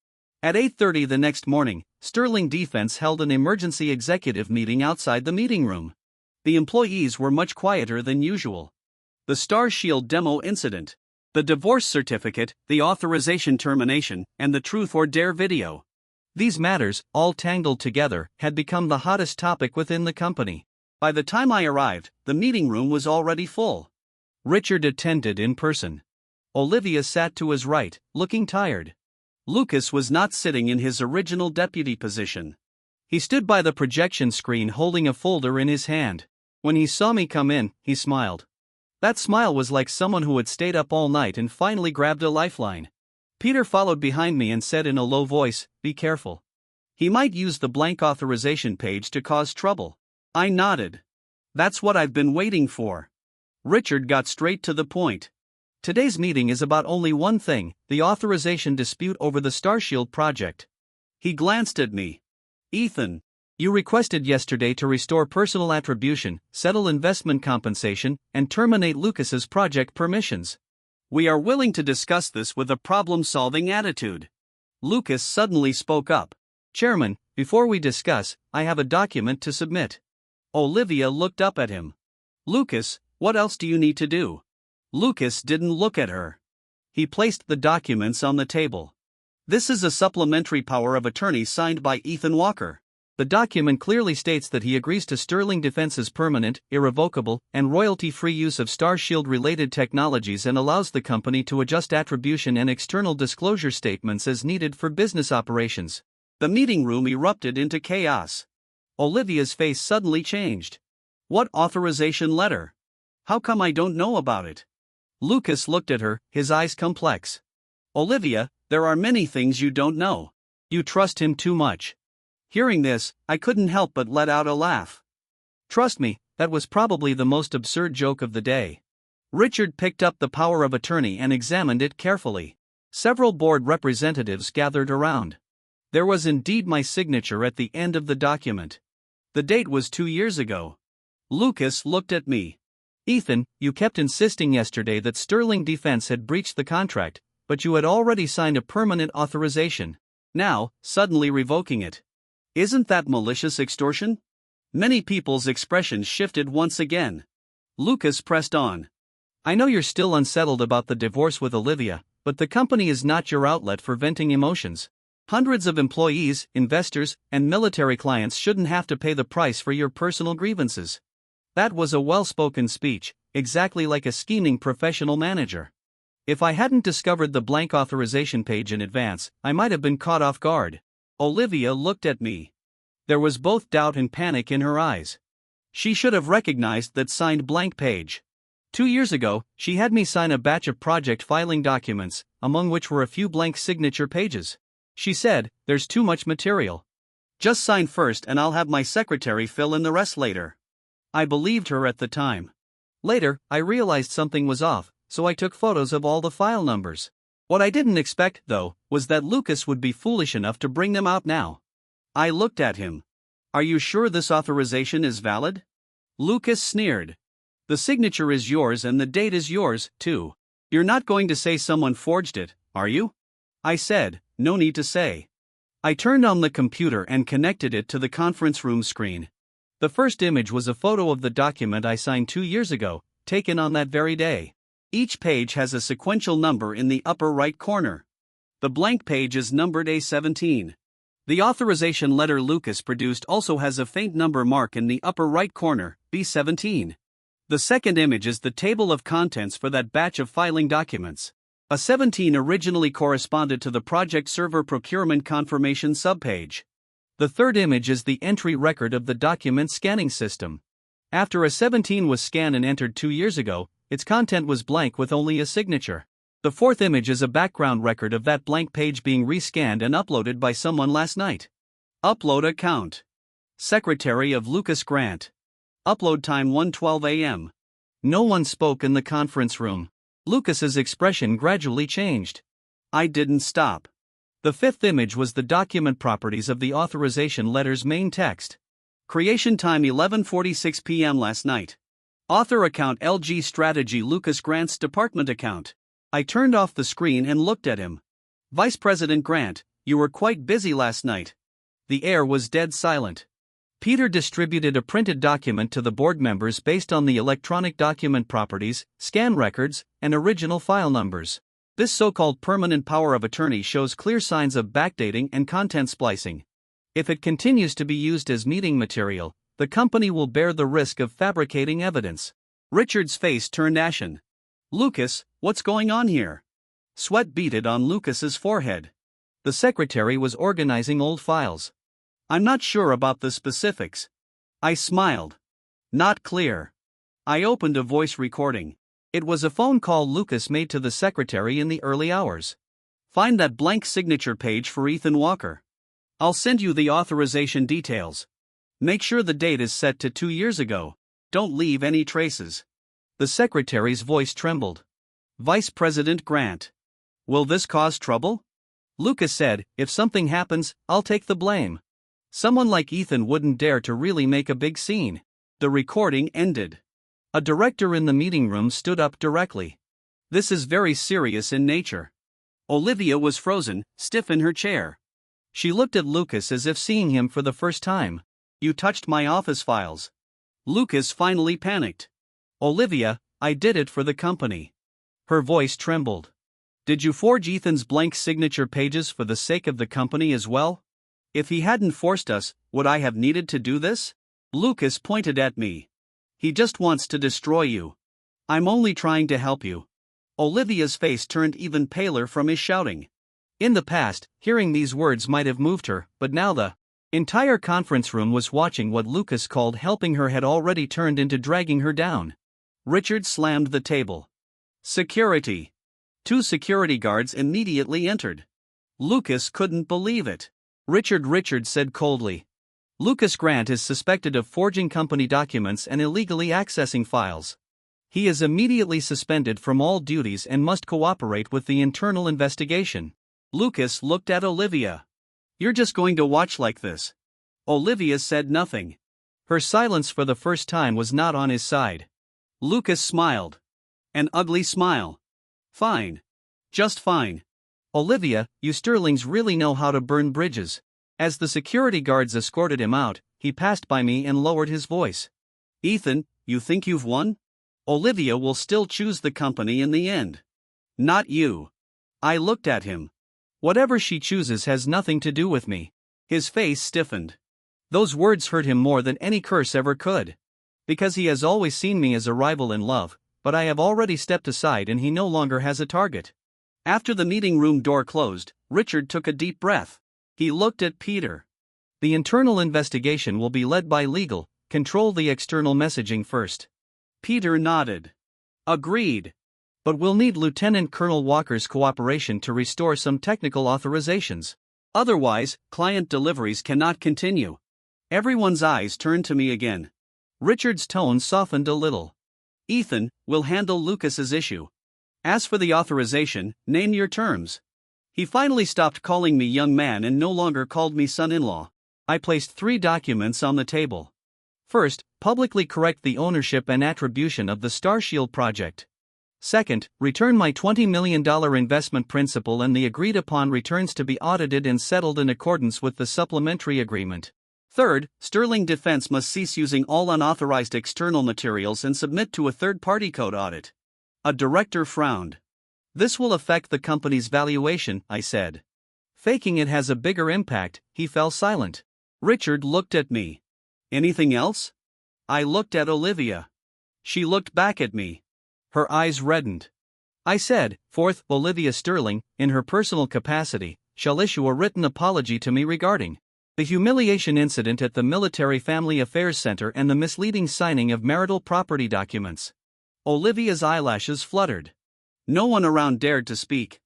At 8:30 the next morning, Sterling Defense held an emergency executive meeting outside the meeting room. The employees were much quieter than usual. The Starshield demo incident, the divorce certificate, the authorization termination, and the truth or dare video. These matters, all tangled together, had become the hottest topic within the company. By the time I arrived, the meeting room was already full. Richard attended in person. Olivia sat to his right, looking tired. Lucas was not sitting in his original deputy position. He stood by the projection screen holding a folder in his hand. When he saw me come in, he smiled. That smile was like someone who had stayed up all night and finally grabbed a lifeline. Peter followed behind me and said in a low voice, "Be careful. He might use the blank authorization page to cause trouble." I nodded. That's what I've been waiting for. Richard got straight to the point. Today's meeting is about only one thing, the authorization dispute over the Starshield project. He glanced at me. Ethan, you requested yesterday to restore personal attribution, settle investment compensation, and terminate Lucas's project permissions. We are willing to discuss this with a problem-solving attitude. Lucas suddenly spoke up. Chairman, before we discuss, I have a document to submit. Olivia looked up at him. Lucas, what else do you need to do? Lucas didn't look at her. He placed the documents on the table. This is a supplementary power of attorney signed by Ethan Walker. The document clearly states that he agrees to Sterling Defense's permanent, irrevocable, and royalty-free use of Starshield-related technologies and allows the company to adjust attribution and external disclosure statements as needed for business operations. The meeting room erupted into chaos. Olivia's face suddenly changed. What authorization letter? How come I don't know about it? Lucas looked at her, his eyes complex. Olivia, there are many things you don't know. You trust him too much. Hearing this, I couldn't help but let out a laugh. Trust me, that was probably the most absurd joke of the day. Richard picked up the power of attorney and examined it carefully. Several board representatives gathered around. There was indeed my signature at the end of the document. The date was 2 years ago. Lucas looked at me. Ethan, you kept insisting yesterday that Sterling Defense had breached the contract, but you had already signed a permanent authorization. Now, suddenly revoking it. Isn't that malicious extortion? Many people's expressions shifted once again. Lucas pressed on. I know you're still unsettled about the divorce with Olivia, but the company is not your outlet for venting emotions. Hundreds of employees, investors, and military clients shouldn't have to pay the price for your personal grievances. That was a well-spoken speech, exactly like a scheming professional manager. If I hadn't discovered the blank authorization page in advance, I might have been caught off guard. Olivia looked at me. There was both doubt and panic in her eyes. She should have recognized that signed blank page. 2 years ago, she had me sign a batch of project filing documents, among which were a few blank signature pages. She said, "There's too much material. Just sign first and I'll have my secretary fill in the rest later." I believed her at the time. Later, I realized something was off, so I took photos of all the file numbers. What I didn't expect, though, was that Lucas would be foolish enough to bring them out now. I looked at him. Are you sure this authorization is valid? Lucas sneered. The signature is yours and the date is yours, too. You're not going to say someone forged it, are you? I said, no need to say. I turned on the computer and connected it to the conference room screen. The first image was a photo of the document I signed 2 years ago, taken on that very day. Each page has a sequential number in the upper right corner. The blank page is numbered A17. The authorization letter Lucas produced also has a faint number mark in the upper right corner, B17. The second image is the table of contents for that batch of filing documents. A 17 originally corresponded to the project server procurement confirmation subpage. The third image is the entry record of the document scanning system. After a 17 was scanned and entered 2 years ago, its content was blank with only a signature. The fourth image is a background record of that blank page being rescanned and uploaded by someone last night. Upload account. Secretary of Lucas Grant. Upload time 1:12 a.m. No one spoke in the conference room. Lucas's expression gradually changed. I didn't stop. The fifth image was the document properties of the authorization letter's main text. Creation time 11:46 p.m. last night. Author account LG Strategy Lucas Grant's department account. I turned off the screen and looked at him. Vice President Grant, you were quite busy last night. The air was dead silent. Peter distributed a printed document to the board members based on the electronic document properties, scan records, and original file numbers. This so-called permanent power of attorney shows clear signs of backdating and content splicing. If it continues to be used as meeting material, the company will bear the risk of fabricating evidence. Richard's face turned ashen. Lucas, what's going on here? Sweat beaded on Lucas's forehead. The secretary was organizing old files. I'm not sure about the specifics. I smiled. Not clear. I opened a voice recording. It was a phone call Lucas made to the secretary in the early hours. Find that blank signature page for Ethan Walker. I'll send you the authorization details. Make sure the date is set to 2 years ago. Don't leave any traces. The secretary's voice trembled. Vice President Grant. Will this cause trouble? Lucas said, if something happens, I'll take the blame. Someone like Ethan wouldn't dare to really make a big scene. The recording ended. A director in the meeting room stood up directly. This is very serious in nature. Olivia was frozen, stiff in her chair. She looked at Lucas as if seeing him for the first time. You touched my office files. Lucas finally panicked. Olivia, I did it for the company. Her voice trembled. Did you forge Ethan's blank signature pages for the sake of the company as well? If he hadn't forced us, would I have needed to do this? Lucas pointed at me. He just wants to destroy you. I'm only trying to help you. Olivia's face turned even paler from his shouting. In the past, hearing these words might have moved her, but now the entire conference room was watching what Lucas called helping her had already turned into dragging her down. Richard slammed the table. Security. 2 security guards immediately entered. Lucas couldn't believe it. Richard said coldly. Lucas Grant is suspected of forging company documents and illegally accessing files. He is immediately suspended from all duties and must cooperate with the internal investigation. Lucas looked at Olivia. You're just going to watch like this? Olivia said nothing. Her silence for the first time was not on his side. Lucas smiled. An ugly smile. Fine. Just fine. Olivia, you Sterlings really know how to burn bridges. As the security guards escorted him out, he passed by me and lowered his voice. Ethan, you think you've won? Olivia will still choose the company in the end. Not you. I looked at him. Whatever she chooses has nothing to do with me. His face stiffened. Those words hurt him more than any curse ever could. Because he has always seen me as a rival in love, but I have already stepped aside and he no longer has a target. After the meeting room door closed, Richard took a deep breath. He looked at Peter. The internal investigation will be led by legal, control the external messaging first. Peter nodded. Agreed. But we'll need Lieutenant Colonel Walker's cooperation to restore some technical authorizations. Otherwise, client deliveries cannot continue. Everyone's eyes turned to me again. Richard's tone softened a little. Ethan, we'll handle Lucas's issue. As for the authorization, name your terms. He finally stopped calling me young man and no longer called me son-in-law. I placed 3 documents on the table. First, publicly correct the ownership and attribution of the Starshield project. Second, return my $20 million investment principal and the agreed-upon returns to be audited and settled in accordance with the supplementary agreement. Third, Sterling Defense must cease using all unauthorized external materials and submit to a third-party code audit. A director frowned. This will affect the company's valuation, I said. Faking it has a bigger impact. He fell silent. Richard looked at me. Anything else? I looked at Olivia. She looked back at me. Her eyes reddened. I said, fourth, Olivia Sterling, in her personal capacity, shall issue a written apology to me regarding the humiliation incident at the Military Family Affairs Center and the misleading signing of marital property documents. Olivia's eyelashes fluttered. No one around dared to speak.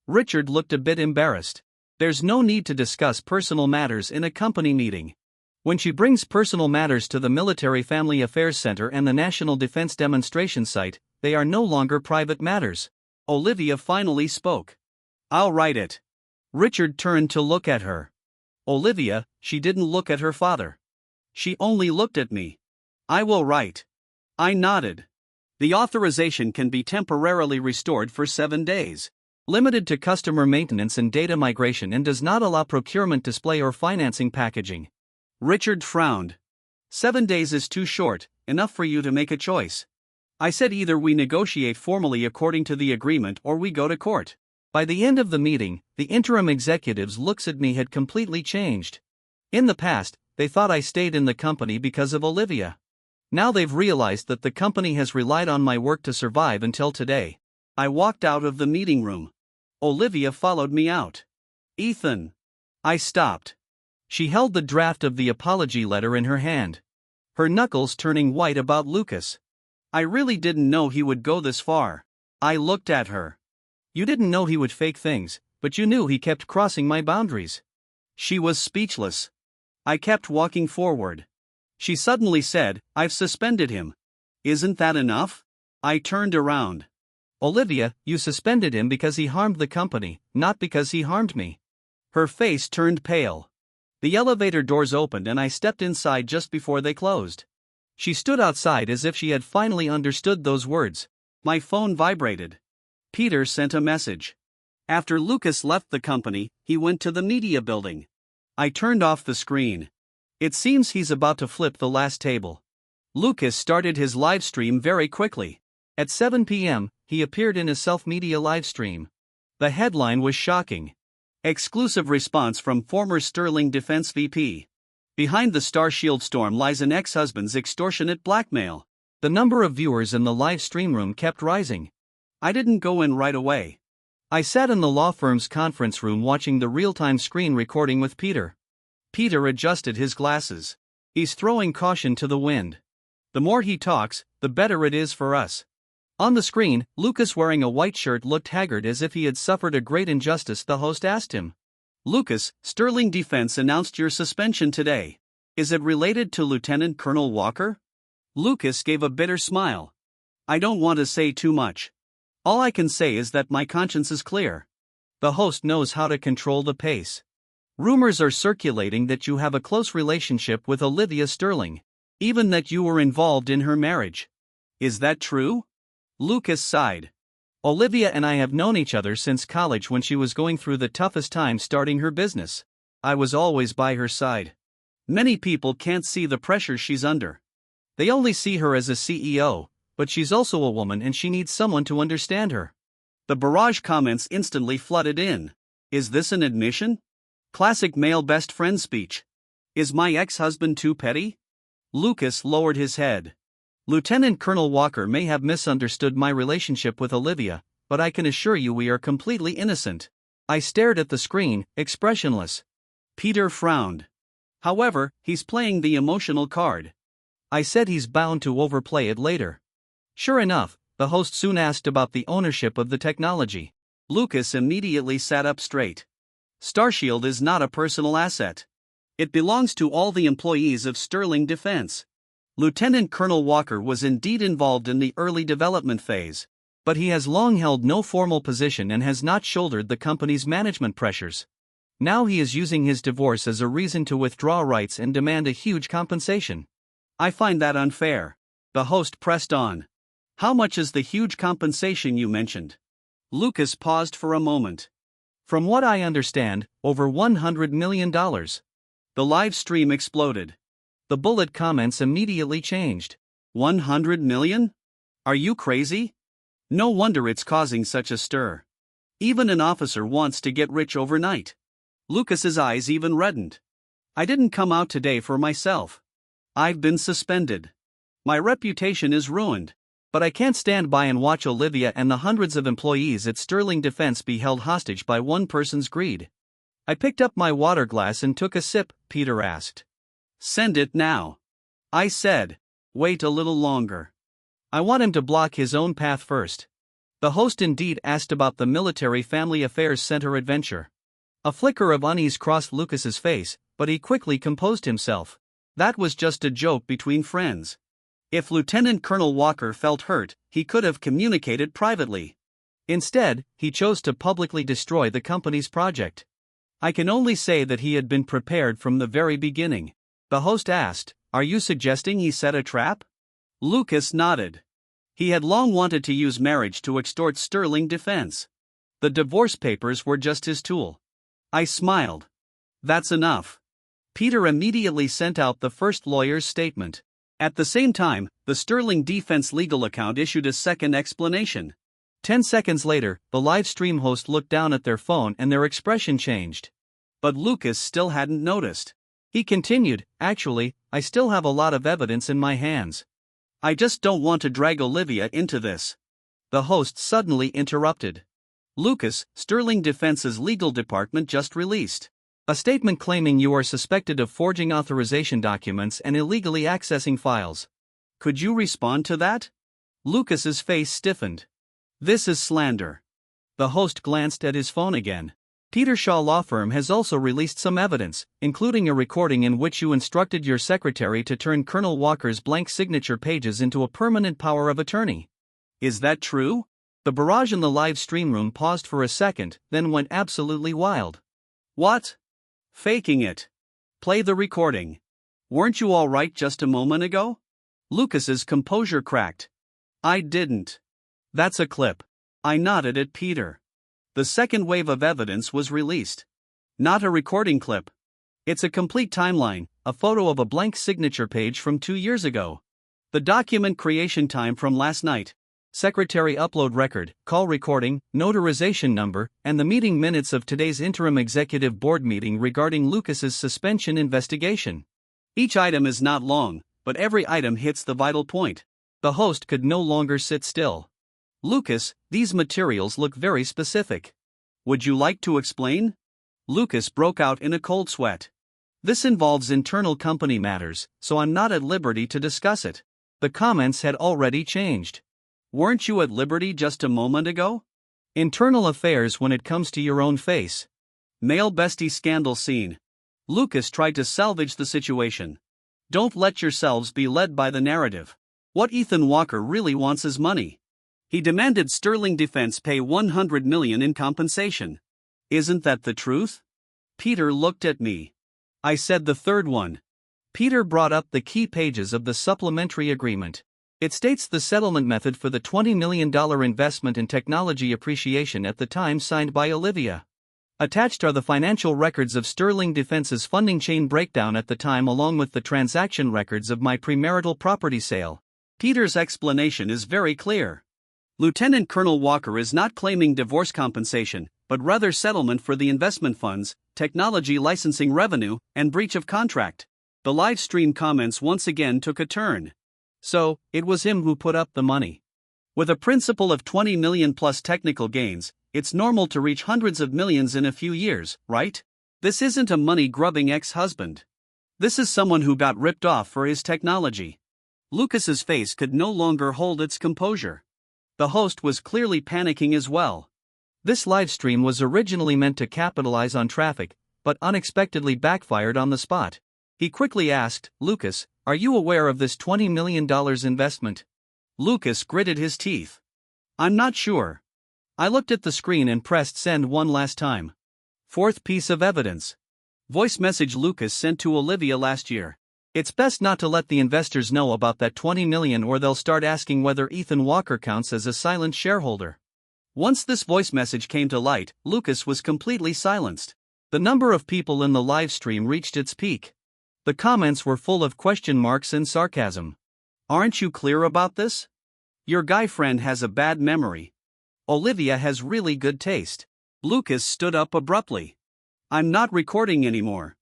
Richard looked a bit embarrassed. There's no need to discuss personal matters in a company meeting. When she brings personal matters to the Military Family Affairs Center and the National Defense Demonstration Site, they are no longer private matters. Olivia finally spoke. I'll write it. Richard turned to look at her. Olivia, she didn't look at her father. She only looked at me. I will write. I nodded. The authorization can be temporarily restored for 7 days. Limited to customer maintenance and data migration and does not allow procurement, display or financing packaging. Richard frowned. 7 days is too short, enough for you to make a choice. I said either we negotiate formally according to the agreement or we go to court. By the end of the meeting, the interim executive's looks at me had completely changed. In the past, they thought I stayed in the company because of Olivia. Now they've realized that the company has relied on my work to survive until today. I walked out of the meeting room. Olivia followed me out. Ethan. I stopped. She held the draft of the apology letter in her hand, her knuckles turning white about Lucas. I really didn't know he would go this far. I looked at her. You didn't know he would fake things, but you knew he kept crossing my boundaries. She was speechless. I kept walking forward. She suddenly said, I've suspended him. Isn't that enough? I turned around. Olivia, you suspended him because he harmed the company, not because he harmed me. Her face turned pale. The elevator doors opened and I stepped inside just before they closed. She stood outside as if she had finally understood those words. My phone vibrated. Peter sent a message. After Lucas left the company, he went to the media building. I turned off the screen. It seems he's about to flip the last table. Lucas started his live stream very quickly. At 7 p.m., he appeared in a self-media live stream. The headline was shocking. Exclusive response from former Sterling Defense VP. Behind the Starshield storm lies an ex-husband's extortionate blackmail. The number of viewers in the live stream room kept rising. I didn't go in right away. I sat in the law firm's conference room watching the real-time screen recording with Peter. Peter adjusted his glasses. He's throwing caution to the wind. The more he talks, the better it is for us. On the screen, Lucas wearing a white shirt looked haggard as if he had suffered a great injustice. The host asked him. Lucas, Sterling Defense announced your suspension today. Is it related to Lieutenant Colonel Walker? Lucas gave a bitter smile. I don't want to say too much. All I can say is that my conscience is clear. The host knows how to control the pace. Rumors are circulating that you have a close relationship with Olivia Sterling, even that you were involved in her marriage. Is that true? Lucas sighed. Olivia and I have known each other since college when she was going through the toughest time starting her business. I was always by her side. Many people can't see the pressure she's under. They only see her as a CEO, but she's also a woman and she needs someone to understand her. The barrage comments instantly flooded in. Is this an admission? Classic male best friend speech. Is my ex-husband too petty? Lucas lowered his head. Lieutenant Colonel Walker may have misunderstood my relationship with Olivia, but I can assure you we are completely innocent. I stared at the screen, expressionless. Peter frowned. However, he's playing the emotional card. I said he's bound to overplay it later. Sure enough, the host soon asked about the ownership of the technology. Lucas immediately sat up straight. Starshield is not a personal asset. It belongs to all the employees of Sterling Defense. Lieutenant Colonel Walker was indeed involved in the early development phase, but he has long held no formal position and has not shouldered the company's management pressures. Now he is using his divorce as a reason to withdraw rights and demand a huge compensation. I find that unfair. The host pressed on. How much is the huge compensation you mentioned? Lucas paused for a moment. From what I understand, over $100 million. The live stream exploded. The bullet comments immediately changed. 100 million? Are you crazy? No wonder it's causing such a stir. Even an officer wants to get rich overnight. Lucas's eyes even reddened. I didn't come out today for myself. I've been suspended. My reputation is ruined. But I can't stand by and watch Olivia and the hundreds of employees at Sterling Defense be held hostage by one person's greed. I picked up my water glass and took a sip. Peter asked. Send it now. I said. Wait a little longer. I want him to block his own path first. The host indeed asked about the military family affairs center adventure. A flicker of unease crossed Lucas's face, but he quickly composed himself. That was just a joke between friends. If Lieutenant Colonel Walker felt hurt, he could have communicated privately. Instead, he chose to publicly destroy the company's project. I can only say that he had been prepared from the very beginning. The host asked, Are you suggesting he set a trap? Lucas nodded. He had long wanted to use marriage to extort Sterling Defense. The divorce papers were just his tool. I smiled. That's enough. Peter immediately sent out the first lawyer's statement. At the same time, the Sterling Defense legal account issued a second explanation. 10 seconds later, the live stream host looked down at their phone and their expression changed. But Lucas still hadn't noticed. He continued, "Actually, I still have a lot of evidence in my hands. I just don't want to drag Olivia into this." The host suddenly interrupted. "Lucas, Sterling Defense's legal department just released a statement claiming you are suspected of forging authorization documents and illegally accessing files. Could you respond to that?" Lucas's face stiffened. "This is slander." The host glanced at his phone again. "Peter Shaw Law Firm has also released some evidence, including a recording in which you instructed your secretary to turn Colonel Walker's blank signature pages into a permanent power of attorney. Is that true?" The barrage in the live stream room paused for a second, then went absolutely wild. "What? Faking it. Play the recording. Weren't you all right just a moment ago?" Lucas's composure cracked. "I didn't." "That's a clip." I nodded at Peter. The second wave of evidence was released. Not a recording clip. It's a complete timeline, a photo of a blank signature page from 2 years ago. The document creation time from last night. Secretary upload record, call recording, notarization number, and the meeting minutes of today's interim executive board meeting regarding Lucas's suspension investigation. Each item is not long, but every item hits the vital point. The host could no longer sit still. "Lucas, these materials look very specific. Would you like to explain?" Lucas broke out in a cold sweat. "This involves internal company matters, so I'm not at liberty to discuss it." The comments had already changed. "Weren't you at liberty just a moment ago?" "Internal affairs when it comes to your own face." Male bestie scandal scene. Lucas tried to salvage the situation. "Don't let yourselves be led by the narrative. What Ethan Walker really wants is money. He demanded Sterling Defense pay $100 million in compensation. Isn't that the truth?" Peter looked at me. I said the third one. Peter brought up the key pages of the supplementary agreement. It states the settlement method for the $20 million investment in technology appreciation at the time signed by Olivia. Attached are the financial records of Sterling Defense's funding chain breakdown at the time along with the transaction records of my premarital property sale. Peter's explanation is very clear. Lieutenant Colonel Walker is not claiming divorce compensation, but rather settlement for the investment funds, technology licensing revenue, and breach of contract. The live stream comments once again took a turn. "So, it was him who put up the money. With a principal of 20 million plus technical gains, it's normal to reach hundreds of millions in a few years, right? This isn't a money-grubbing ex-husband. This is someone who got ripped off for his technology." Lucas's face could no longer hold its composure. The host was clearly panicking as well. This livestream was originally meant to capitalize on traffic, but unexpectedly backfired on the spot. He quickly asked, "Lucas, are you aware of this $20 million investment?" Lucas gritted his teeth. "I'm not sure." I looked at the screen and pressed send one last time. Fourth piece of evidence. Voice message Lucas sent to Olivia last year. "It's best not to let the investors know about that $20 million or they'll start asking whether Ethan Walker counts as a silent shareholder." Once this voice message came to light, Lucas was completely silenced. The number of people in the live stream reached its peak. The comments were full of question marks and sarcasm. "Aren't you clear about this? Your guy friend has a bad memory. Olivia has really good taste." Lucas stood up abruptly. "I'm not recording anymore."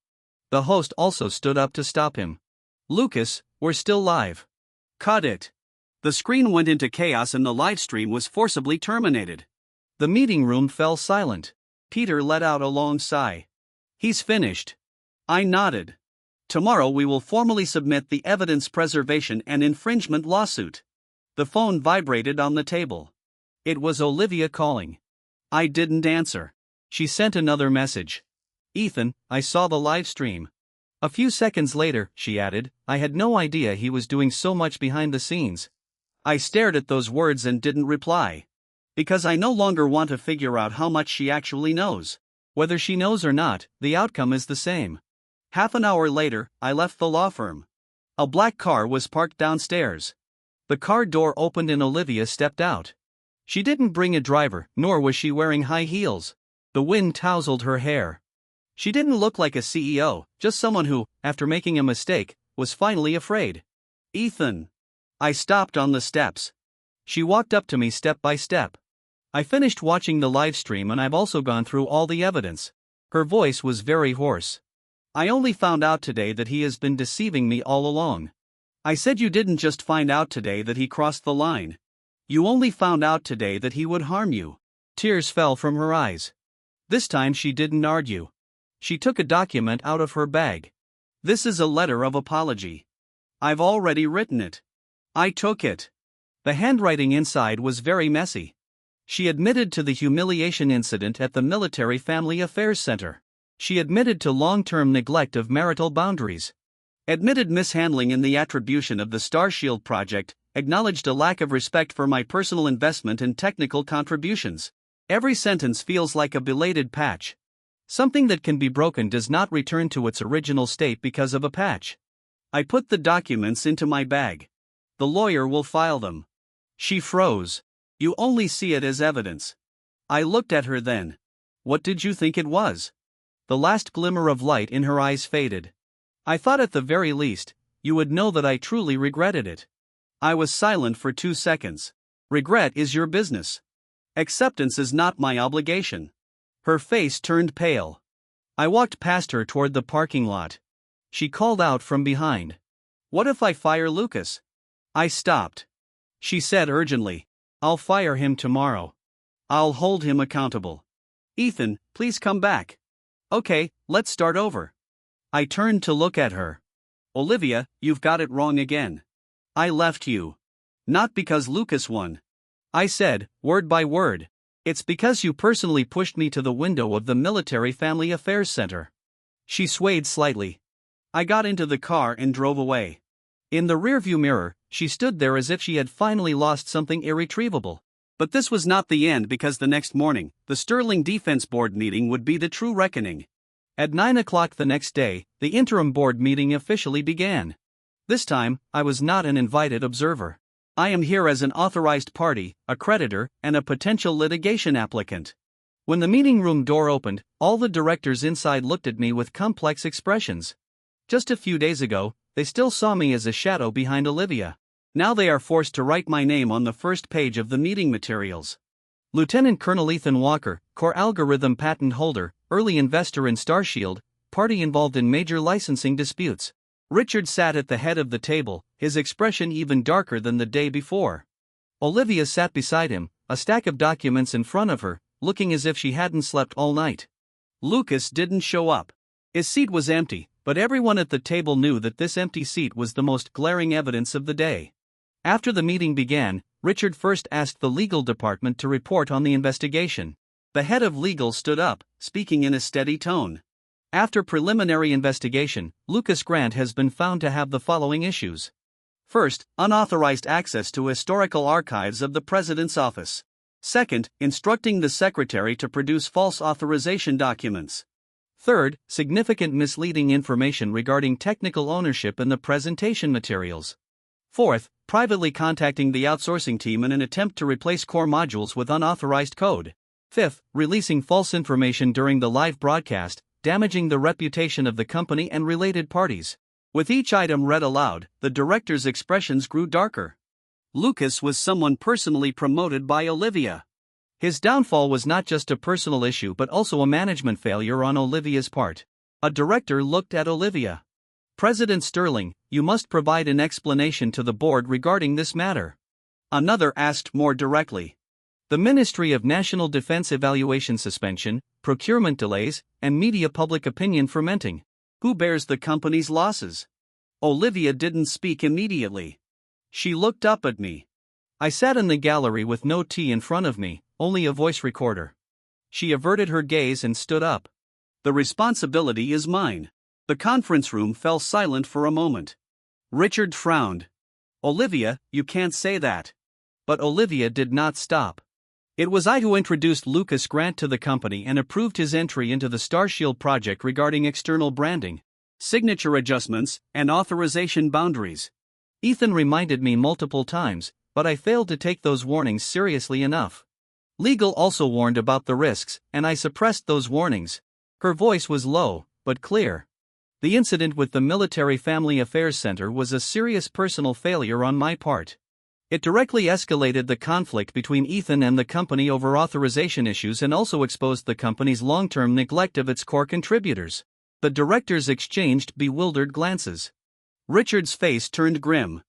The host also stood up to stop him. "Lucas, we're still live. Cut it." The screen went into chaos and the live stream was forcibly terminated. The meeting room fell silent. Peter let out a long sigh. "He's finished." I nodded. "Tomorrow we will formally submit the evidence preservation and infringement lawsuit." The phone vibrated on the table. It was Olivia calling. I didn't answer. She sent another message. "Ethan, I saw the live stream." A few seconds later, she added, "I had no idea he was doing so much behind the scenes." I stared at those words and didn't reply. Because I no longer want to figure out how much she actually knows. Whether she knows or not, the outcome is the same. Half an hour later, I left the law firm. A black car was parked downstairs. The car door opened and Olivia stepped out. She didn't bring a driver, nor was she wearing high heels. The wind tousled her hair. She didn't look like a CEO, just someone who, after making a mistake, was finally afraid. "Ethan." I stopped on the steps. She walked up to me step by step. I finished watching the live stream and I've also gone through all the evidence. Her voice was very hoarse. I only found out today that he has been deceiving me all along. I said you didn't just find out today that he crossed the line. You only found out today that he would harm you. Tears fell from her eyes. This time she didn't argue. She took a document out of her bag. This is a letter of apology. I've already written it. I took it. The handwriting inside was very messy. She admitted to the humiliation incident at the Military Family Affairs Center. She admitted to long-term neglect of marital boundaries. Admitted mishandling in the attribution of the Starshield project, acknowledged a lack of respect for my personal investment and technical contributions. Every sentence feels like a belated patch. Something that can be broken does not return to its original state because of a patch. I put the documents into my bag. The lawyer will file them. She froze. You only see it as evidence. I looked at her then. What did you think it was? The last glimmer of light in her eyes faded. I thought at the very least, you would know that I truly regretted it. I was silent for 2 seconds. Regret is your business. Acceptance is not my obligation. Her face turned pale. I walked past her toward the parking lot. She called out from behind. What if I fire Lucas? I stopped. She said urgently, I'll fire him tomorrow. I'll hold him accountable. Ethan, please come back. Okay, let's start over. I turned to look at her. Olivia, you've got it wrong again. I left you. Not because Lucas won. I said, word by word. It's because you personally pushed me to the window of the Military Family Affairs Center. She swayed slightly. I got into the car and drove away. In the rearview mirror, she stood there as if she had finally lost something irretrievable. But this was not the end because the next morning, the Sterling Defense Board meeting would be the true reckoning. At 9 o'clock the next day, the interim board meeting officially began. This time, I was not an invited observer. I am here as an authorized party, a creditor, and a potential litigation applicant. When the meeting room door opened, all the directors inside looked at me with complex expressions. Just a few days ago, they still saw me as a shadow behind Olivia. Now they are forced to write my name on the first page of the meeting materials. Lieutenant Colonel Ethan Walker, core algorithm patent holder, early investor in Starshield, party involved in major licensing disputes. Richard sat at the head of the table, his expression even darker than the day before. Olivia sat beside him, a stack of documents in front of her, looking as if she hadn't slept all night. Lucas didn't show up. His seat was empty, but everyone at the table knew that this empty seat was the most glaring evidence of the day. After the meeting began, Richard first asked the legal department to report on the investigation. The head of legal stood up, speaking in a steady tone. After preliminary investigation, Lucas Grant has been found to have the following issues. First, unauthorized access to historical archives of the President's office. Second, instructing the secretary to produce false authorization documents. Third, significant misleading information regarding technical ownership in the presentation materials. Fourth, privately contacting the outsourcing team in an attempt to replace core modules with unauthorized code. Fifth, releasing false information during the live broadcast, damaging the reputation of the company and related parties. With each item read aloud, the director's expressions grew darker. Lucas was someone personally promoted by Olivia. His downfall was not just a personal issue but also a management failure on Olivia's part. A director looked at Olivia. President Sterling, you must provide an explanation to the board regarding this matter. Another asked more directly. The Ministry of National Defense evaluation suspension, procurement delays, and media public opinion fermenting. Who bears the company's losses? Olivia didn't speak immediately. She looked up at me. I sat in the gallery with no tea in front of me, only a voice recorder. She averted her gaze and stood up. The responsibility is mine. The conference room fell silent for a moment. Richard frowned. Olivia, you can't say that. But Olivia did not stop. It was I who introduced Lucas Grant to the company and approved his entry into the Starshield project regarding external branding, signature adjustments, and authorization boundaries. Ethan reminded me multiple times, but I failed to take those warnings seriously enough. Legal also warned about the risks, and I suppressed those warnings. Her voice was low, but clear. The incident with the Military Family Affairs Center was a serious personal failure on my part. It directly escalated the conflict between Ethan and the company over authorization issues and also exposed the company's long-term neglect of its core contributors. The directors exchanged bewildered glances. Richard's face turned grim.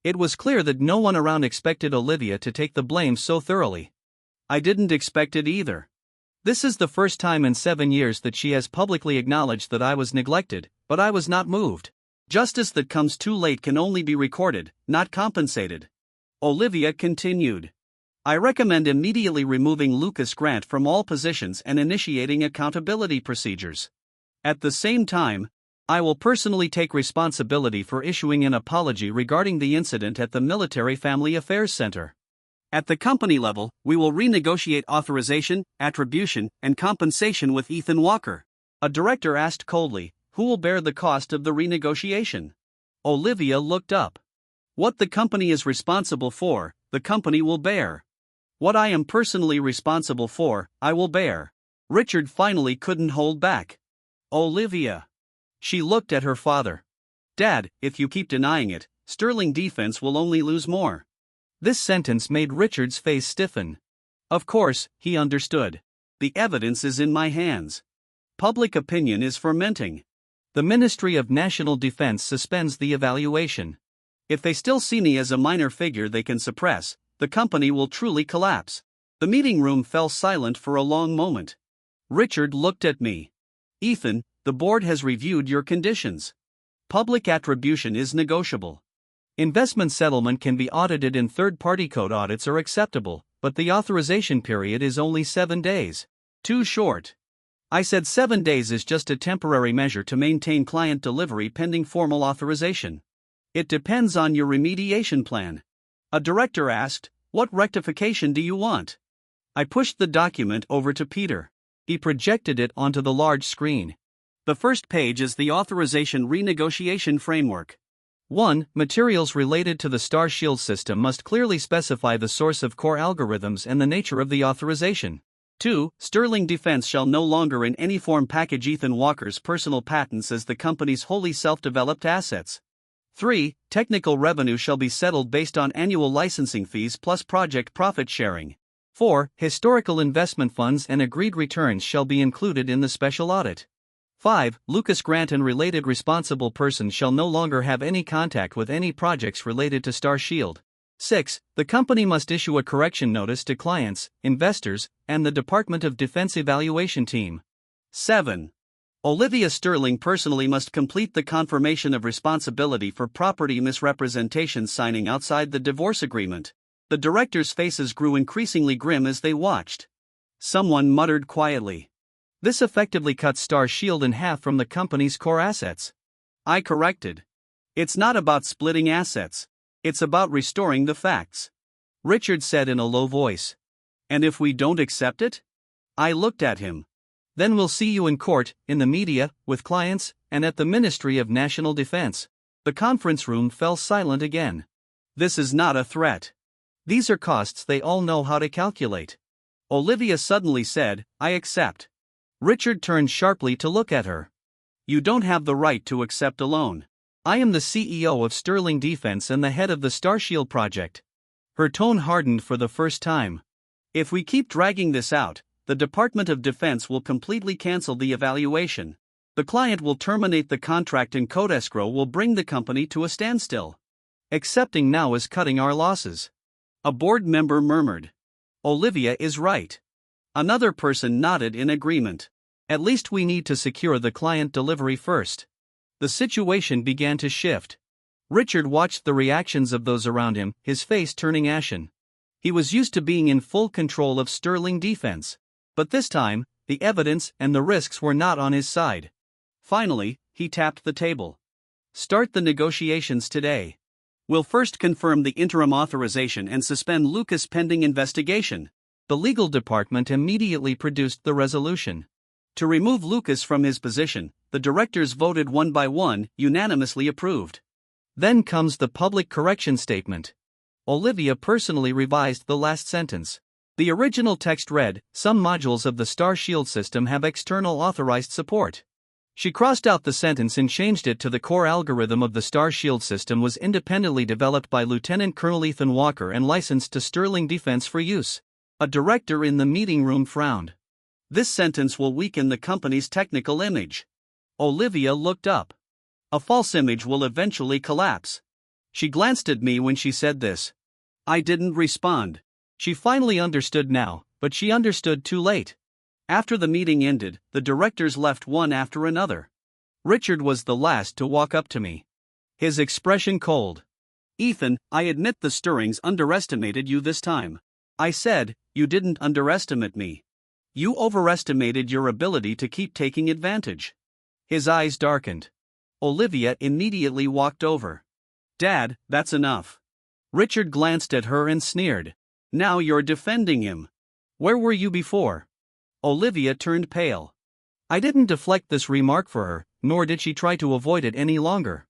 It was clear that no one around expected Olivia to take the blame so thoroughly. I didn't expect it either. This is the first time in 7 years that she has publicly acknowledged that I was neglected, but I was not moved. Justice that comes too late can only be recorded, not compensated. Olivia continued. I recommend immediately removing Lucas Grant from all positions and initiating accountability procedures. At the same time, I will personally take responsibility for issuing an apology regarding the incident at the Military Family Affairs Center. At the company level, we will renegotiate authorization, attribution, and compensation with Ethan Walker. A director asked coldly, who will bear the cost of the renegotiation? Olivia looked up. What the company is responsible for, the company will bear. What I am personally responsible for, I will bear. Richard finally couldn't hold back. Olivia. She looked at her father. Dad, if you keep denying it, Sterling Defense will only lose more. This sentence made Richard's face stiffen. Of course, he understood. The evidence is in my hands. Public opinion is fermenting. The Ministry of National Defense suspends the evaluation. If they still see me as a minor figure they can suppress, the company will truly collapse. The meeting room fell silent for a long moment. Richard looked at me. Ethan, the board has reviewed your conditions. Public attribution is negotiable. Investment settlement can be audited in third-party code audits are acceptable, but the authorization period is only 7 days. Too short. I said 7 days is just a temporary measure to maintain client delivery pending formal authorization. It depends on your remediation plan. A director asked, what rectification do you want? I pushed the document over to Peter. He projected it onto the large screen. The first page is the authorization renegotiation framework. 1. Materials related to the Starshield system must clearly specify the source of core algorithms and the nature of the authorization. 2. Sterling Defense shall no longer in any form package Ethan Walker's personal patents as the company's wholly self-developed assets. 3. Technical revenue shall be settled based on annual licensing fees plus project profit sharing. 4. Historical investment funds and agreed returns shall be included in the special audit. 5. Lucas Grant and related responsible persons shall no longer have any contact with any projects related to Starshield. 6. The company must issue a correction notice to clients, investors, and the Department of Defense evaluation team. 7. Olivia Sterling personally must complete the confirmation of responsibility for property misrepresentation signing outside the divorce agreement. The directors' faces grew increasingly grim as they watched. Someone muttered quietly. This effectively cuts Starshield in half from the company's core assets. I corrected. It's not about splitting assets. It's about restoring the facts. Richard said in a low voice. And if we don't accept it? I looked at him. Then we'll see you in court, in the media, with clients, and at the Ministry of National Defense. The conference room fell silent again. This is not a threat. These are costs they all know how to calculate. Olivia suddenly said, I accept. Richard turned sharply to look at her. You don't have the right to accept alone. I am the CEO of Sterling Defense and the head of the Starshield project. Her tone hardened for the first time. If we keep dragging this out, the Department of Defense will completely cancel the evaluation. The client will terminate the contract and code escrow will bring the company to a standstill. Accepting now is cutting our losses. A board member murmured. Olivia is right. Another person nodded in agreement. At least we need to secure the client delivery first. The situation began to shift. Richard watched the reactions of those around him, his face turning ashen. He was used to being in full control of Sterling Defense. But this time, the evidence and the risks were not on his side. Finally, he tapped the table. Start the negotiations today. We'll first confirm the interim authorization and suspend Lucas pending investigation. The legal department immediately produced the resolution. To remove Lucas from his position, the directors voted one by one, unanimously approved. Then comes the public correction statement. Olivia personally revised the last sentence. The original text read, some modules of the Starshield system have external authorized support. She crossed out the sentence and changed it to the core algorithm of the Starshield system was independently developed by Lieutenant Colonel Ethan Walker and licensed to Sterling Defense for use. A director in the meeting room frowned. This sentence will weaken the company's technical image. Olivia looked up. A false image will eventually collapse. She glanced at me when she said this. I didn't respond. She finally understood now, but she understood too late. After the meeting ended, the directors left one after another. Richard was the last to walk up to me. His expression cold. Ethan, I admit the Stirrings underestimated you this time. I said, you didn't underestimate me. You overestimated your ability to keep taking advantage. His eyes darkened. Olivia immediately walked over. Dad, that's enough. Richard glanced at her and sneered. Now you're defending him. Where were you before? Olivia turned pale. I didn't deflect this remark for her, nor did she try to avoid it any longer.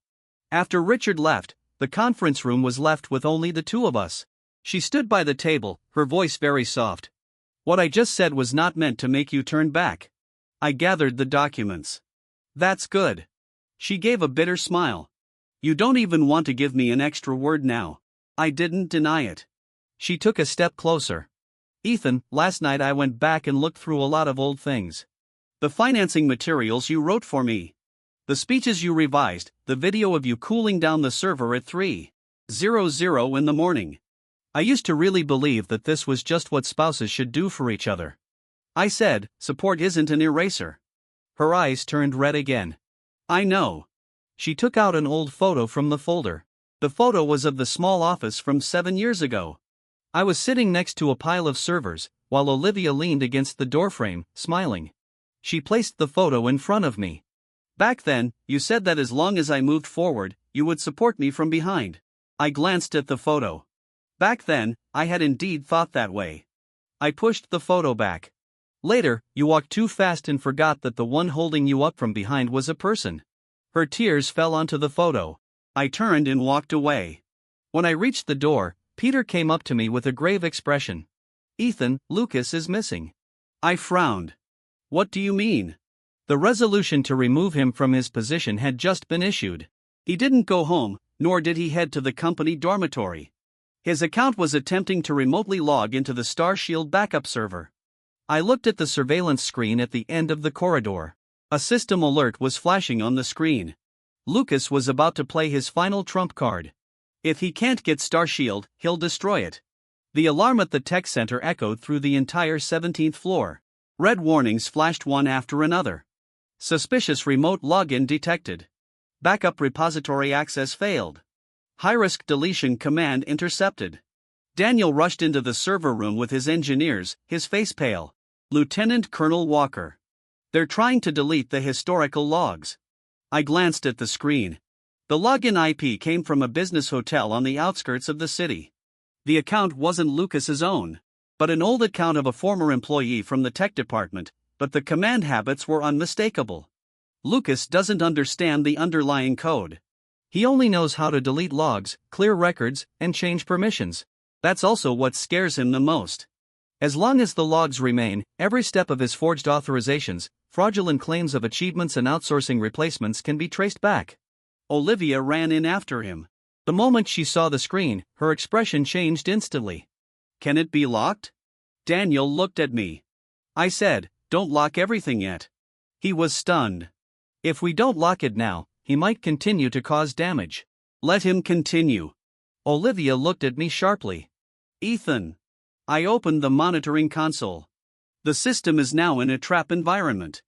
After Richard left, the conference room was left with only the two of us. She stood by the table, her voice very soft. What I just said was not meant to make you turn back. I gathered the documents. That's good. She gave a bitter smile. You don't even want to give me an extra word now. I didn't deny it. She took a step closer. Ethan, last night I went back and looked through a lot of old things. The financing materials you wrote for me. The speeches you revised, the video of you cooling down the server at 3:00 in the morning. I used to really believe that this was just what spouses should do for each other. I said, support isn't an eraser. Her eyes turned red again. I know. She took out an old photo from the folder. The photo was of the small office from 7 years ago. I was sitting next to a pile of servers, while Olivia leaned against the doorframe, smiling. She placed the photo in front of me. Back then, you said that as long as I moved forward, you would support me from behind. I glanced at the photo. Back then, I had indeed thought that way. I pushed the photo back. Later, you walked too fast and forgot that the one holding you up from behind was a person. Her tears fell onto the photo. I turned and walked away. When I reached the door, Peter came up to me with a grave expression. Ethan, Lucas is missing. I frowned. What do you mean? The resolution to remove him from his position had just been issued. He didn't go home, nor did he head to the company dormitory. His account was attempting to remotely log into the Starshield backup server. I looked at the surveillance screen at the end of the corridor. A system alert was flashing on the screen. Lucas was about to play his final trump card. If he can't get Starshield, he'll destroy it. The alarm at the tech center echoed through the entire 17th floor. Red warnings flashed one after another. Suspicious remote login detected. Backup repository access failed. High-risk deletion command intercepted. Daniel rushed into the server room with his engineers, his face pale. Lieutenant Colonel Walker. They're trying to delete the historical logs. I glanced at the screen. The login IP came from a business hotel on the outskirts of the city. The account wasn't Lucas's own, but an old account of a former employee from the tech department, but the command habits were unmistakable. Lucas doesn't understand the underlying code. He only knows how to delete logs, clear records, and change permissions. That's also what scares him the most. As long as the logs remain, every step of his forged authorizations, fraudulent claims of achievements and outsourcing replacements can be traced back. Olivia ran in after him. The moment she saw the screen, her expression changed instantly. Can it be locked? Daniel looked at me. I said, don't lock everything yet. He was stunned. If we don't lock it now, he might continue to cause damage. Let him continue. Olivia looked at me sharply. Ethan. I opened the monitoring console. The system is now in a trap environment.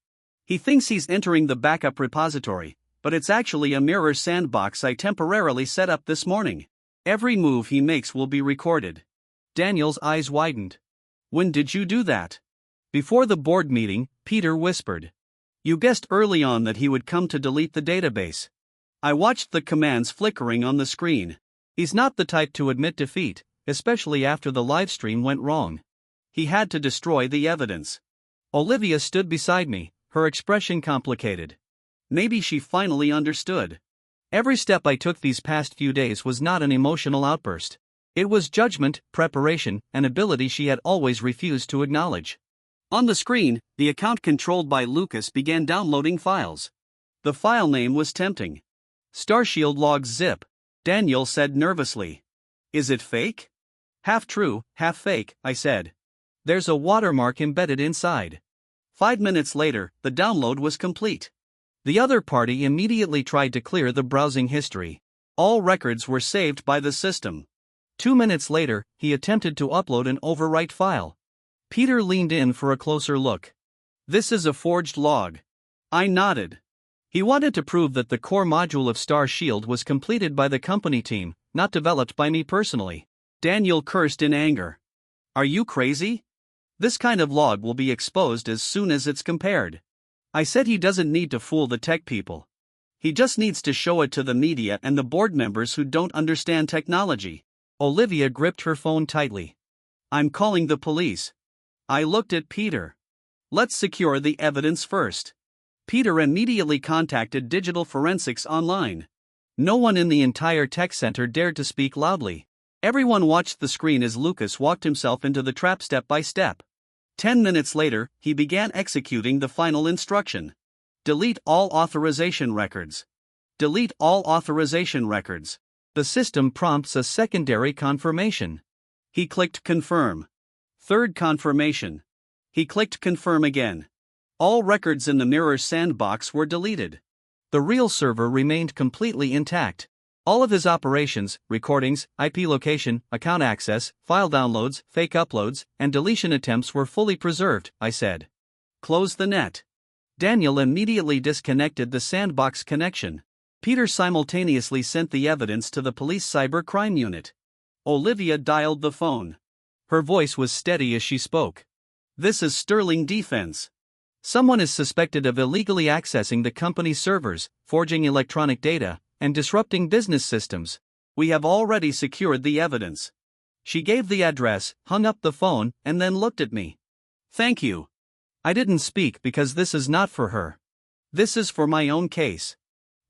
He thinks he's entering the backup repository, but it's actually a mirror sandbox I temporarily set up this morning. Every move he makes will be recorded. Daniel's eyes widened. When did you do that? Before the board meeting, Peter whispered. You guessed early on that he would come to delete the database. I watched the commands flickering on the screen. He's not the type to admit defeat, especially after the livestream went wrong. He had to destroy the evidence. Olivia stood beside me, her expression complicated. Maybe she finally understood. Every step I took these past few days was not an emotional outburst. It was judgment, preparation, and ability she had always refused to acknowledge. On the screen, the account controlled by Lucas began downloading files. The file name was tempting. Starshield logs zip, Daniel said nervously. Is it fake? Half true, half fake, I said. There's a watermark embedded inside. 5 minutes later, the download was complete. The other party immediately tried to clear the browsing history. All records were saved by the system. 2 minutes later, he attempted to upload an overwrite file. Peter leaned in for a closer look. This is a forged log. I nodded. He wanted to prove that the core module of Starshield was completed by the company team, not developed by me personally. Daniel cursed in anger. Are you crazy? This kind of log will be exposed as soon as it's compared. I said he doesn't need to fool the tech people. He just needs to show it to the media and the board members who don't understand technology. Olivia gripped her phone tightly. I'm calling the police. I looked at Peter. Let's secure the evidence first. Peter immediately contacted Digital Forensics Online. No one in the entire tech center dared to speak loudly. Everyone watched the screen as Lucas walked himself into the trap step by step. 10 minutes later, he began executing the final instruction. Delete all authorization records. Delete all authorization records. The system prompts a secondary confirmation. He clicked confirm. Third confirmation. He clicked confirm again. All records in the mirror sandbox were deleted. The real server remained completely intact. All of his operations, recordings, IP location, account access, file downloads, fake uploads, and deletion attempts were fully preserved, I said. Close the net. Daniel immediately disconnected the sandbox connection. Peter simultaneously sent the evidence to the police cyber crime unit. Olivia dialed the phone. Her voice was steady as she spoke. This is Sterling Defense. Someone is suspected of illegally accessing the company's servers, forging electronic data, and disrupting business systems. We have already secured the evidence. She gave the address, hung up the phone, and then looked at me. Thank you. I didn't speak because this is not for her. This is for my own case.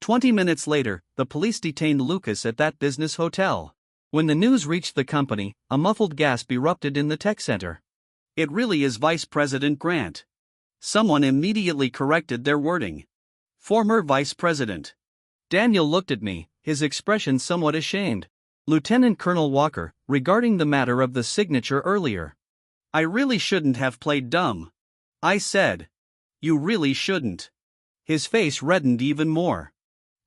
20 minutes later, the police detained Lucas at that business hotel. When the news reached the company, a muffled gasp erupted in the tech center. It really is Vice President Grant. Someone immediately corrected their wording. Former Vice President. Daniel looked at me, his expression somewhat ashamed. Lieutenant Colonel Walker, regarding the matter of the signature earlier. I really shouldn't have played dumb. I said. You really shouldn't. His face reddened even more.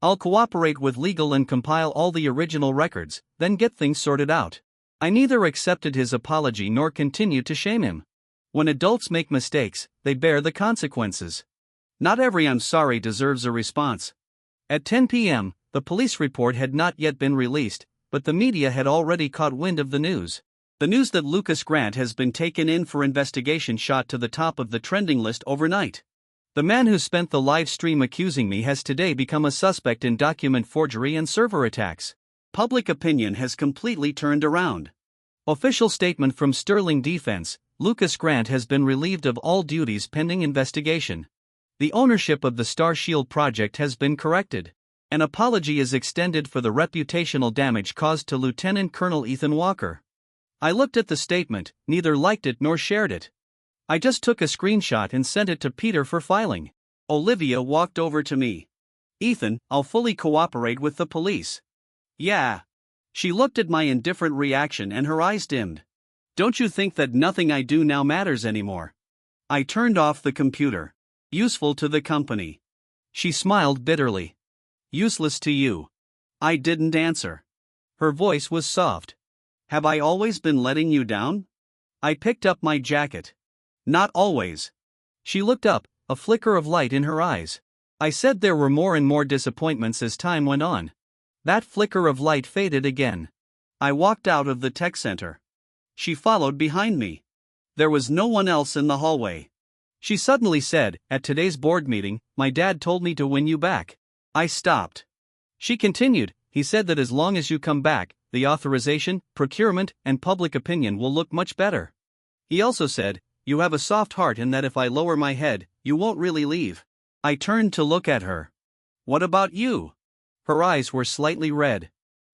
I'll cooperate with legal and compile all the original records, then get things sorted out. I neither accepted his apology nor continued to shame him. When adults make mistakes, they bear the consequences. Not every I'm sorry deserves a response. At 10 p.m., the police report had not yet been released, but the media had already caught wind of the news. The news that Lucas Grant has been taken in for investigation shot to the top of the trending list overnight. The man who spent the live stream accusing me has today become a suspect in document forgery and server attacks. Public opinion has completely turned around. Official statement from Sterling Defense: Lucas Grant has been relieved of all duties pending investigation. The ownership of the Starshield project has been corrected. An apology is extended for the reputational damage caused to Lieutenant Colonel Ethan Walker. I looked at the statement, neither liked it nor shared it. I just took a screenshot and sent it to Peter for filing. Olivia walked over to me. Ethan, I'll fully cooperate with the police. Yeah. She looked at my indifferent reaction and her eyes dimmed. Don't you think that nothing I do now matters anymore? I turned off the computer. Useful to the company. She smiled bitterly. Useless to you. I didn't answer. Her voice was soft. Have I always been letting you down? I picked up my jacket. Not always. She looked up, a flicker of light in her eyes. I said there were more and more disappointments as time went on. That flicker of light faded again. I walked out of the tech center. She followed behind me. There was no one else in the hallway. She suddenly said, at today's board meeting, my dad told me to win you back. I stopped. She continued, he said that as long as you come back, the authorization, procurement, and public opinion will look much better. He also said, you have a soft heart and that if I lower my head, you won't really leave. I turned to look at her. What about you? Her eyes were slightly red.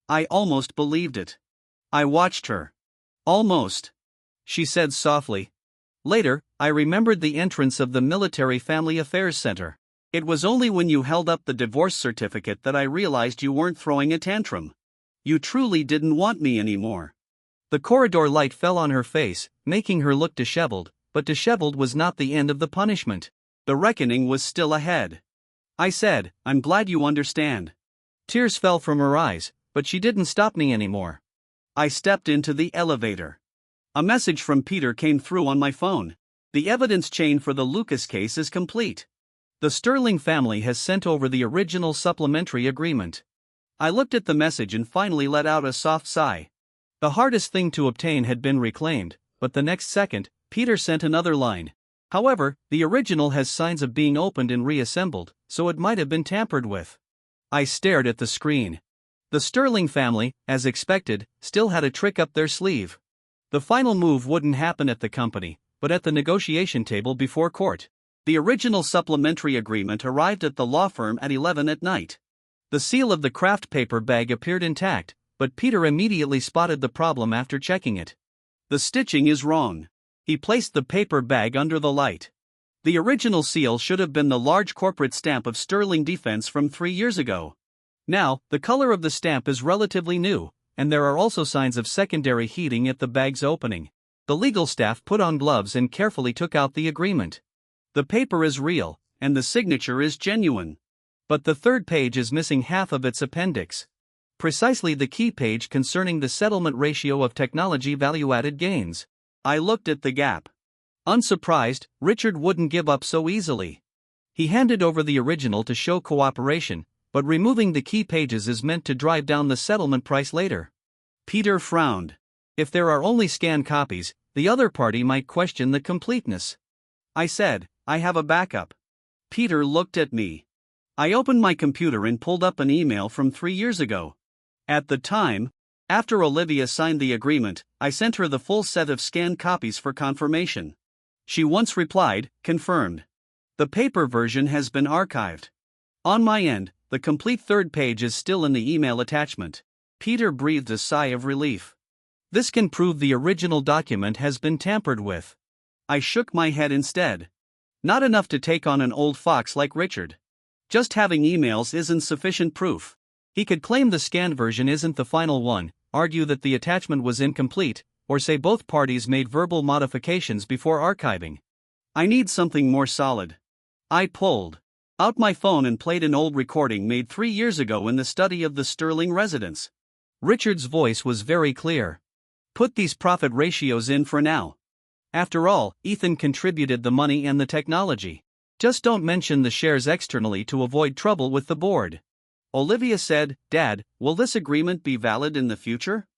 I almost believed it. I watched her. Almost. She said softly. Later, I remembered the entrance of the Military Family Affairs Center. It was only when you held up the divorce certificate that I realized you weren't throwing a tantrum. You truly didn't want me anymore." The corridor light fell on her face, making her look disheveled, but disheveled was not the end of the punishment. The reckoning was still ahead. I said, "I'm glad you understand." Tears fell from her eyes, but she didn't stop me anymore. I stepped into the elevator. A message from Peter came through on my phone. "The evidence chain for the Lucas case is complete. The Sterling family has sent over the original supplementary agreement." I looked at the message and finally let out a soft sigh. The hardest thing to obtain had been reclaimed, but the next second, Peter sent another line. "However, the original has signs of being opened and reassembled, so it might have been tampered with." I stared at the screen. The Sterling family, as expected, still had a trick up their sleeve. The final move wouldn't happen at the company, but at the negotiation table before court. The original supplementary agreement arrived at the law firm at 11 at night. The seal of the craft paper bag appeared intact, but Peter immediately spotted the problem after checking it. "The stitching is wrong." He placed the paper bag under the light. The original seal should have been the large corporate stamp of Sterling Defense from 3 years ago. Now, the color of the stamp is relatively new, and there are also signs of secondary heating at the bag's opening. The legal staff put on gloves and carefully took out the agreement. The paper is real, and the signature is genuine. But the third page is missing half of its appendix. Precisely the key page concerning the settlement ratio of technology value-added gains. I looked at the gap. Unsurprised, Richard wouldn't give up so easily. He handed over the original to show cooperation, but removing the key pages is meant to drive down the settlement price later. Peter frowned. If there are only scanned copies, the other party might question the completeness. I said, "I have a backup." Peter looked at me. I opened my computer and pulled up an email from 3 years ago. At the time, after Olivia signed the agreement, I sent her the full set of scanned copies for confirmation. She once replied, "Confirmed." The paper version has been archived. On my end, the complete third page is still in the email attachment. Peter breathed a sigh of relief. This can prove the original document has been tampered with. I shook my head instead. Not enough to take on an old fox like Richard. Just having emails isn't sufficient proof. He could claim the scanned version isn't the final one, argue that the attachment was incomplete, or say both parties made verbal modifications before archiving. I need something more solid. I pulled out my phone and played an old recording made 3 years ago in the study of the Sterling residence. Richard's voice was very clear. "Put these profit ratios in for now. After all, Ethan contributed the money and the technology. Just don't mention the shares externally to avoid trouble with the board." Olivia said, "Dad, will this agreement be valid in the future?"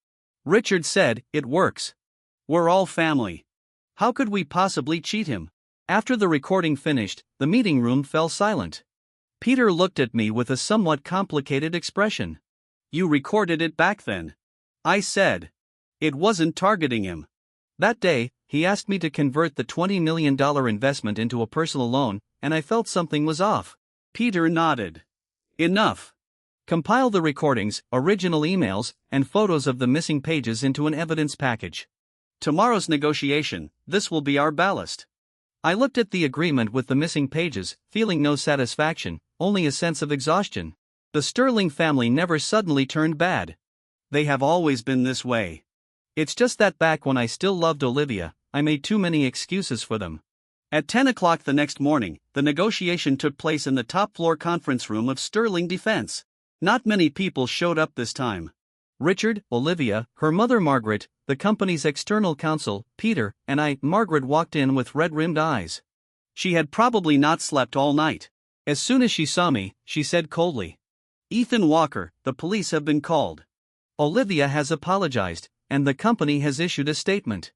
Richard said, "It works. We're all family. How could we possibly cheat him?" After the recording finished, the meeting room fell silent. Peter looked at me with a somewhat complicated expression. "You recorded it back then?" I said. "It wasn't targeting him. That day, he asked me to convert the $20 million investment into a personal loan, and I felt something was off." Peter nodded. "Enough. Compile the recordings, original emails, and photos of the missing pages into an evidence package. Tomorrow's negotiation, this will be our ballast." I looked at the agreement with the missing pages, feeling no satisfaction, only a sense of exhaustion. The Sterling family never suddenly turned bad. They have always been this way. It's just that back when I still loved Olivia, I made too many excuses for them. At 10 o'clock the next morning, the negotiation took place in the top-floor conference room of Sterling Defense. Not many people showed up this time. Richard, Olivia, her mother Margaret, the company's external counsel, Peter, and I. Margaret walked in with red-rimmed eyes. She had probably not slept all night. As soon as she saw me, she said coldly, "Ethan Walker, the police have been called. Olivia has apologized, and the company has issued a statement.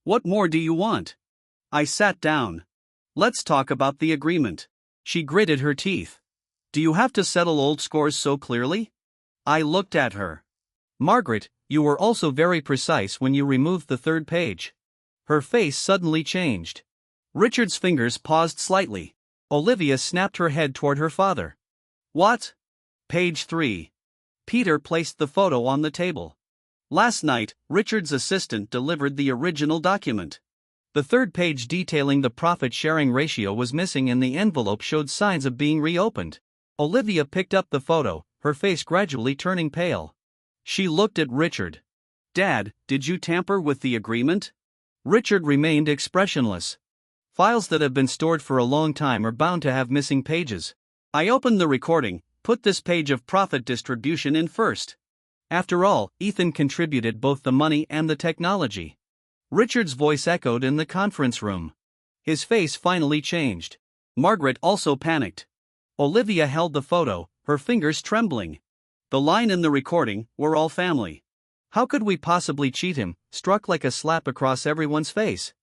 What more do you want?" I sat down. "Let's talk about the agreement." She gritted her teeth. "Do you have to settle old scores so clearly?" I looked at her. "Margaret, you were also very precise when you removed the third page." Her face suddenly changed. Richard's fingers paused slightly. Olivia snapped her head toward her father. "What?" "Page 3. Peter placed the photo on the table. "Last night, Richard's assistant delivered the original document. The third page detailing the profit-sharing ratio was missing and the envelope showed signs of being reopened. Olivia picked up the photo, her face gradually turning pale. She looked at Richard. "Dad, did you tamper with the agreement?" Richard remained expressionless. "Files that have been stored for a long time are bound to have missing pages. I opened the recording, put this page of profit distribution in first. After all, Ethan contributed both the money and the technology." Richard's voice echoed in the conference room. His face finally changed. Margaret also panicked. Olivia held the photo, her fingers trembling. The line in the recording, "We're all family. How could we possibly cheat him?" struck like a slap across everyone's face.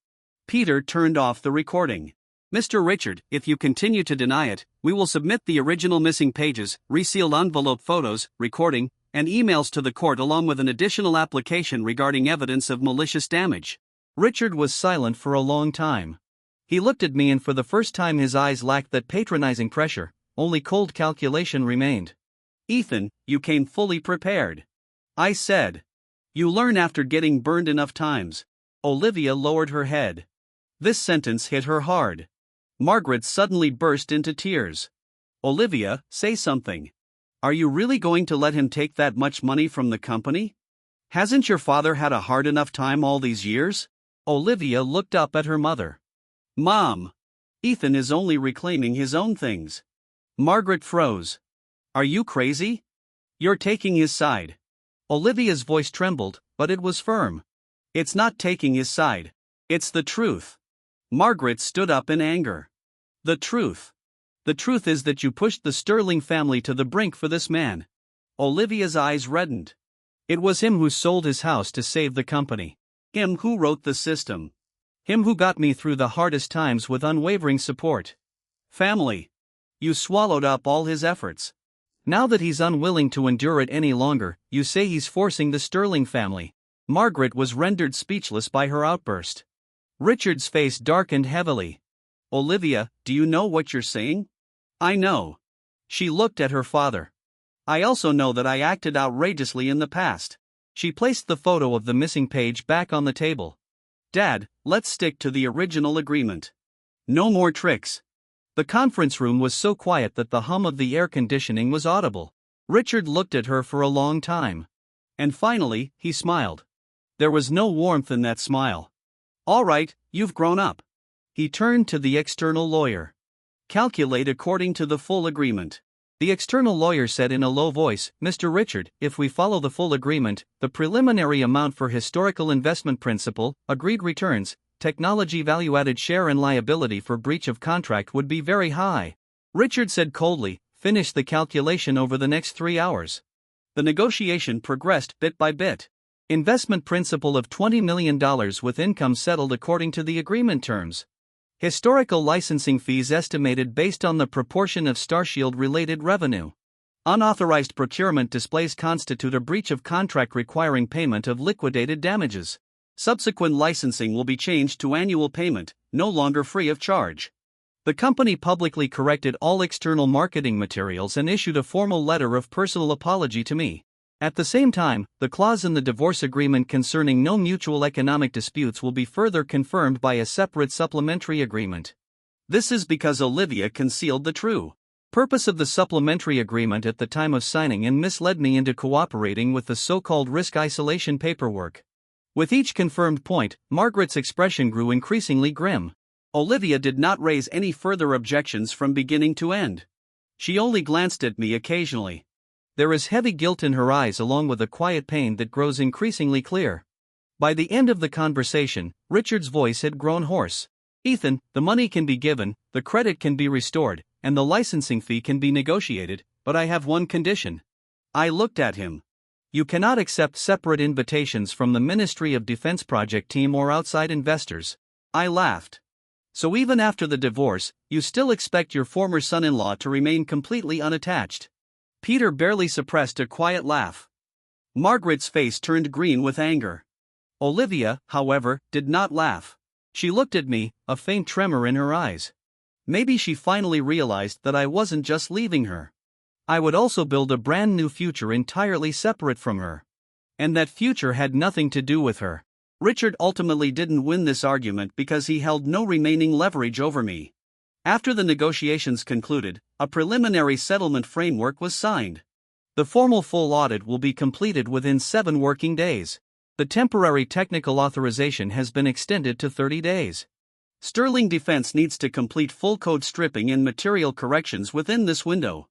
Peter turned off the recording. "Mr. Richard, if you continue to deny it, we will submit the original missing pages, resealed envelope photos, recording, and emails to the court along with an additional application regarding evidence of malicious damage." Richard was silent for a long time. He looked at me and for the first time his eyes lacked that patronizing pressure, only cold calculation remained. "Ethan, you came fully prepared," I said. "You learn after getting burned enough times." Olivia lowered her head. This sentence hit her hard. Margaret suddenly burst into tears. "Olivia, say something. Are you really going to let him take that much money from the company? Hasn't your father had a hard enough time all these years?" Olivia looked up at her mother. "Mom, Ethan is only reclaiming his own things." Margaret froze. "Are you crazy? You're taking his side." Olivia's voice trembled, but it was firm. "It's not taking his side. It's the truth." Margaret stood up in anger. "The truth. The truth is that you pushed the Sterling family to the brink for this man." Olivia's eyes reddened. "It was him who sold his house to save the company. Him who wrote the system. Him who got me through the hardest times with unwavering support. Family. You swallowed up all his efforts. Now that he's unwilling to endure it any longer, you say he's forcing the Sterling family." Margaret was rendered speechless by her outburst. Richard's face darkened heavily. "Olivia, do you know what you're saying?" "I know." She looked at her father. "I also know that I acted outrageously in the past." She placed the photo of the missing page back on the table. "Dad, let's stick to the original agreement. No more tricks." The conference room was so quiet that the hum of the air conditioning was audible. Richard looked at her for a long time. And finally, he smiled. There was no warmth in that smile. "All right, you've grown up." He turned to the external lawyer. "Calculate according to the full agreement." The external lawyer said in a low voice, "Mr. Richard, if we follow the full agreement, the preliminary amount for historical investment principal, agreed returns, technology value-added share and liability for breach of contract would be very high." Richard said coldly, "Finish the calculation over the next 3 hours." The negotiation progressed bit by bit. Investment principal of $20 million with income settled according to the agreement terms. Historical licensing fees estimated based on the proportion of Starshield-related revenue. Unauthorized procurement displays constitute a breach of contract requiring payment of liquidated damages. Subsequent licensing will be changed to annual payment, no longer free of charge. The company publicly corrected all external marketing materials and issued a formal letter of personal apology to me. At the same time, the clause in the divorce agreement concerning no mutual economic disputes will be further confirmed by a separate supplementary agreement. This is because Olivia concealed the true purpose of the supplementary agreement at the time of signing and misled me into cooperating with the so-called risk isolation paperwork. With each confirmed point, Margaret's expression grew increasingly grim. Olivia did not raise any further objections from beginning to end. She only glanced at me occasionally. There is heavy guilt in her eyes along with a quiet pain that grows increasingly clear. By the end of the conversation, Richard's voice had grown hoarse. "Ethan, the money can be given, the credit can be restored, and the licensing fee can be negotiated, but I have one condition." I looked at him. "You cannot accept separate invitations from the Ministry of Defense project team or outside investors." I laughed. "So even after the divorce, you still expect your former son-in-law to remain completely unattached?" Peter barely suppressed a quiet laugh. Margaret's face turned green with anger. Olivia, however, did not laugh. She looked at me, a faint tremor in her eyes. Maybe she finally realized that I wasn't just leaving her. I would also build a brand new future entirely separate from her. And that future had nothing to do with her. Richard ultimately didn't win this argument because he held no remaining leverage over me. After the negotiations concluded, a preliminary settlement framework was signed. The formal full audit will be completed within 7 working days. The temporary technical authorization has been extended to 30 days. Sterling Defense needs to complete full code stripping and material corrections within this window.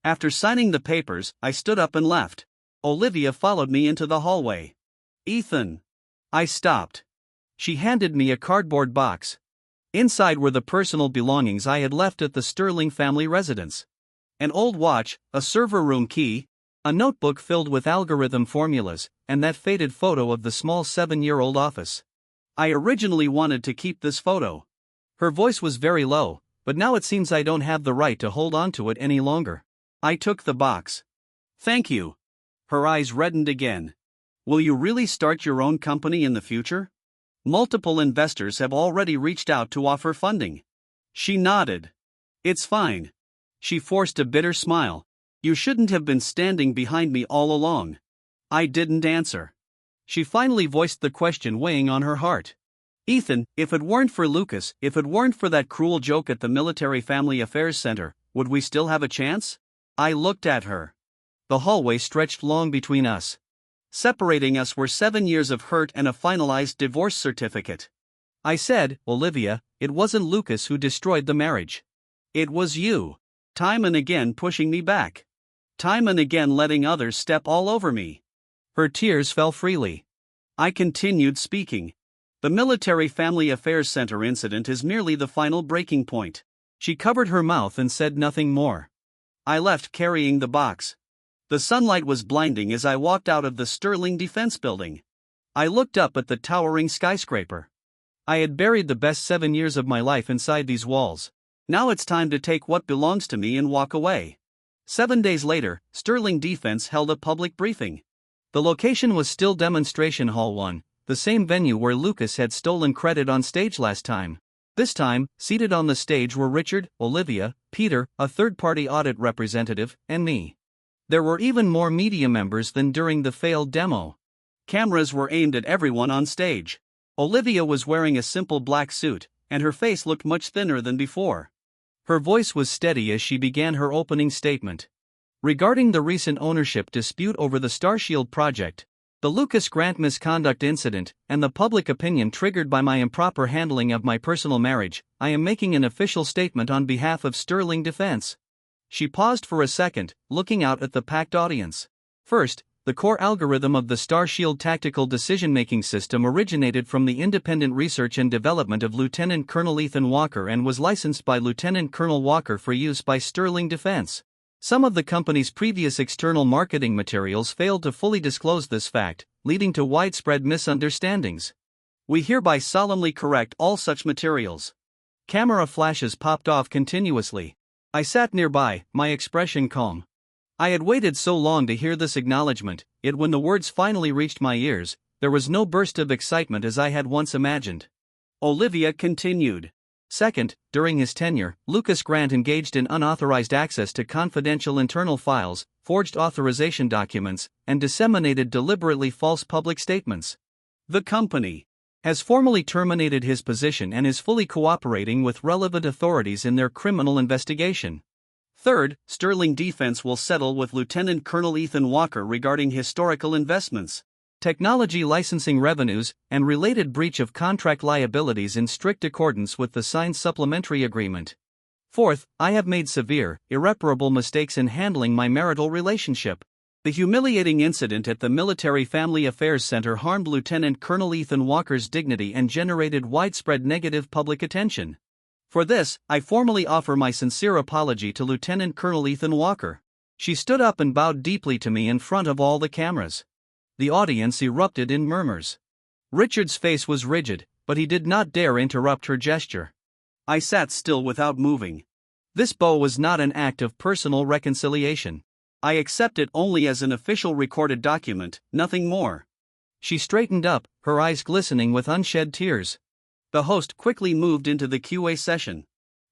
After signing the papers, I stood up and left. Olivia followed me into the hallway. Ethan. I stopped. She handed me a cardboard box. Inside were the personal belongings I had left at the Sterling family residence. An old watch, a server room key, a notebook filled with algorithm formulas, and that faded photo of the small 7-year-old office. I originally wanted to keep this photo. Her voice was very low, but now it seems I don't have the right to hold on to it any longer. I took the box. Thank you. Her eyes reddened again. Will you really start your own company in the future? Multiple investors have already reached out to offer funding. She nodded. It's fine. She forced a bitter smile. You shouldn't have been standing behind me all along. I didn't answer. She finally voiced the question weighing on her heart. Ethan, if it weren't for Lucas, if it weren't for that cruel joke at the Military Family Affairs Center, would we still have a chance? I looked at her. The hallway stretched long between us. Separating us were 7 years of hurt and a finalized divorce certificate. I said, Olivia, it wasn't Lucas who destroyed the marriage. It was you. Time and again pushing me back. Time and again letting others step all over me. Her tears fell freely. I continued speaking. The Military Family Affairs Center incident is merely the final breaking point. She covered her mouth and said nothing more. I left carrying the box. The sunlight was blinding as I walked out of the Sterling Defense building. I looked up at the towering skyscraper. I had buried the best 7 years of my life inside these walls. Now it's time to take what belongs to me and walk away. 7 days later, Sterling Defense held a public briefing. The location was still Demonstration Hall 1, the same venue where Lucas had stolen credit on stage last time. This time, seated on the stage were Richard, Olivia, Peter, a third-party audit representative, and me. There were even more media members than during the failed demo. Cameras were aimed at everyone on stage. Olivia was wearing a simple black suit, and her face looked much thinner than before. Her voice was steady as she began her opening statement. Regarding the recent ownership dispute over the Starshield project, the Lucas Grant misconduct incident, and the public opinion triggered by my improper handling of my personal marriage, I am making an official statement on behalf of Sterling Defense. She paused for a second, looking out at the packed audience. First, the core algorithm of the Starshield tactical decision-making system originated from the independent research and development of Lieutenant Colonel Ethan Walker and was licensed by Lieutenant Colonel Walker for use by Sterling Defense. Some of the company's previous external marketing materials failed to fully disclose this fact, leading to widespread misunderstandings. We hereby solemnly correct all such materials. Camera flashes popped off continuously. I sat nearby, my expression calm. I had waited so long to hear this acknowledgement, yet when the words finally reached my ears, there was no burst of excitement as I had once imagined. Olivia continued. Second, during his tenure, Lucas Grant engaged in unauthorized access to confidential internal files, forged authorization documents, and disseminated deliberately false public statements. The company has formally terminated his position and is fully cooperating with relevant authorities in their criminal investigation. Third, Sterling Defense will settle with Lieutenant Colonel Ethan Walker regarding historical investments, technology licensing revenues, and related breach of contract liabilities in strict accordance with the signed supplementary agreement. Fourth, I have made severe, irreparable mistakes in handling my marital relationship. The humiliating incident at the Military Family Affairs Center harmed Lieutenant Colonel Ethan Walker's dignity and generated widespread negative public attention. For this, I formally offer my sincere apology to Lieutenant Colonel Ethan Walker. She stood up and bowed deeply to me in front of all the cameras. The audience erupted in murmurs. Richard's face was rigid, but he did not dare interrupt her gesture. I sat still without moving. This bow was not an act of personal reconciliation. I accept it only as an official recorded document, nothing more. She straightened up, her eyes glistening with unshed tears. The host quickly moved into the QA session.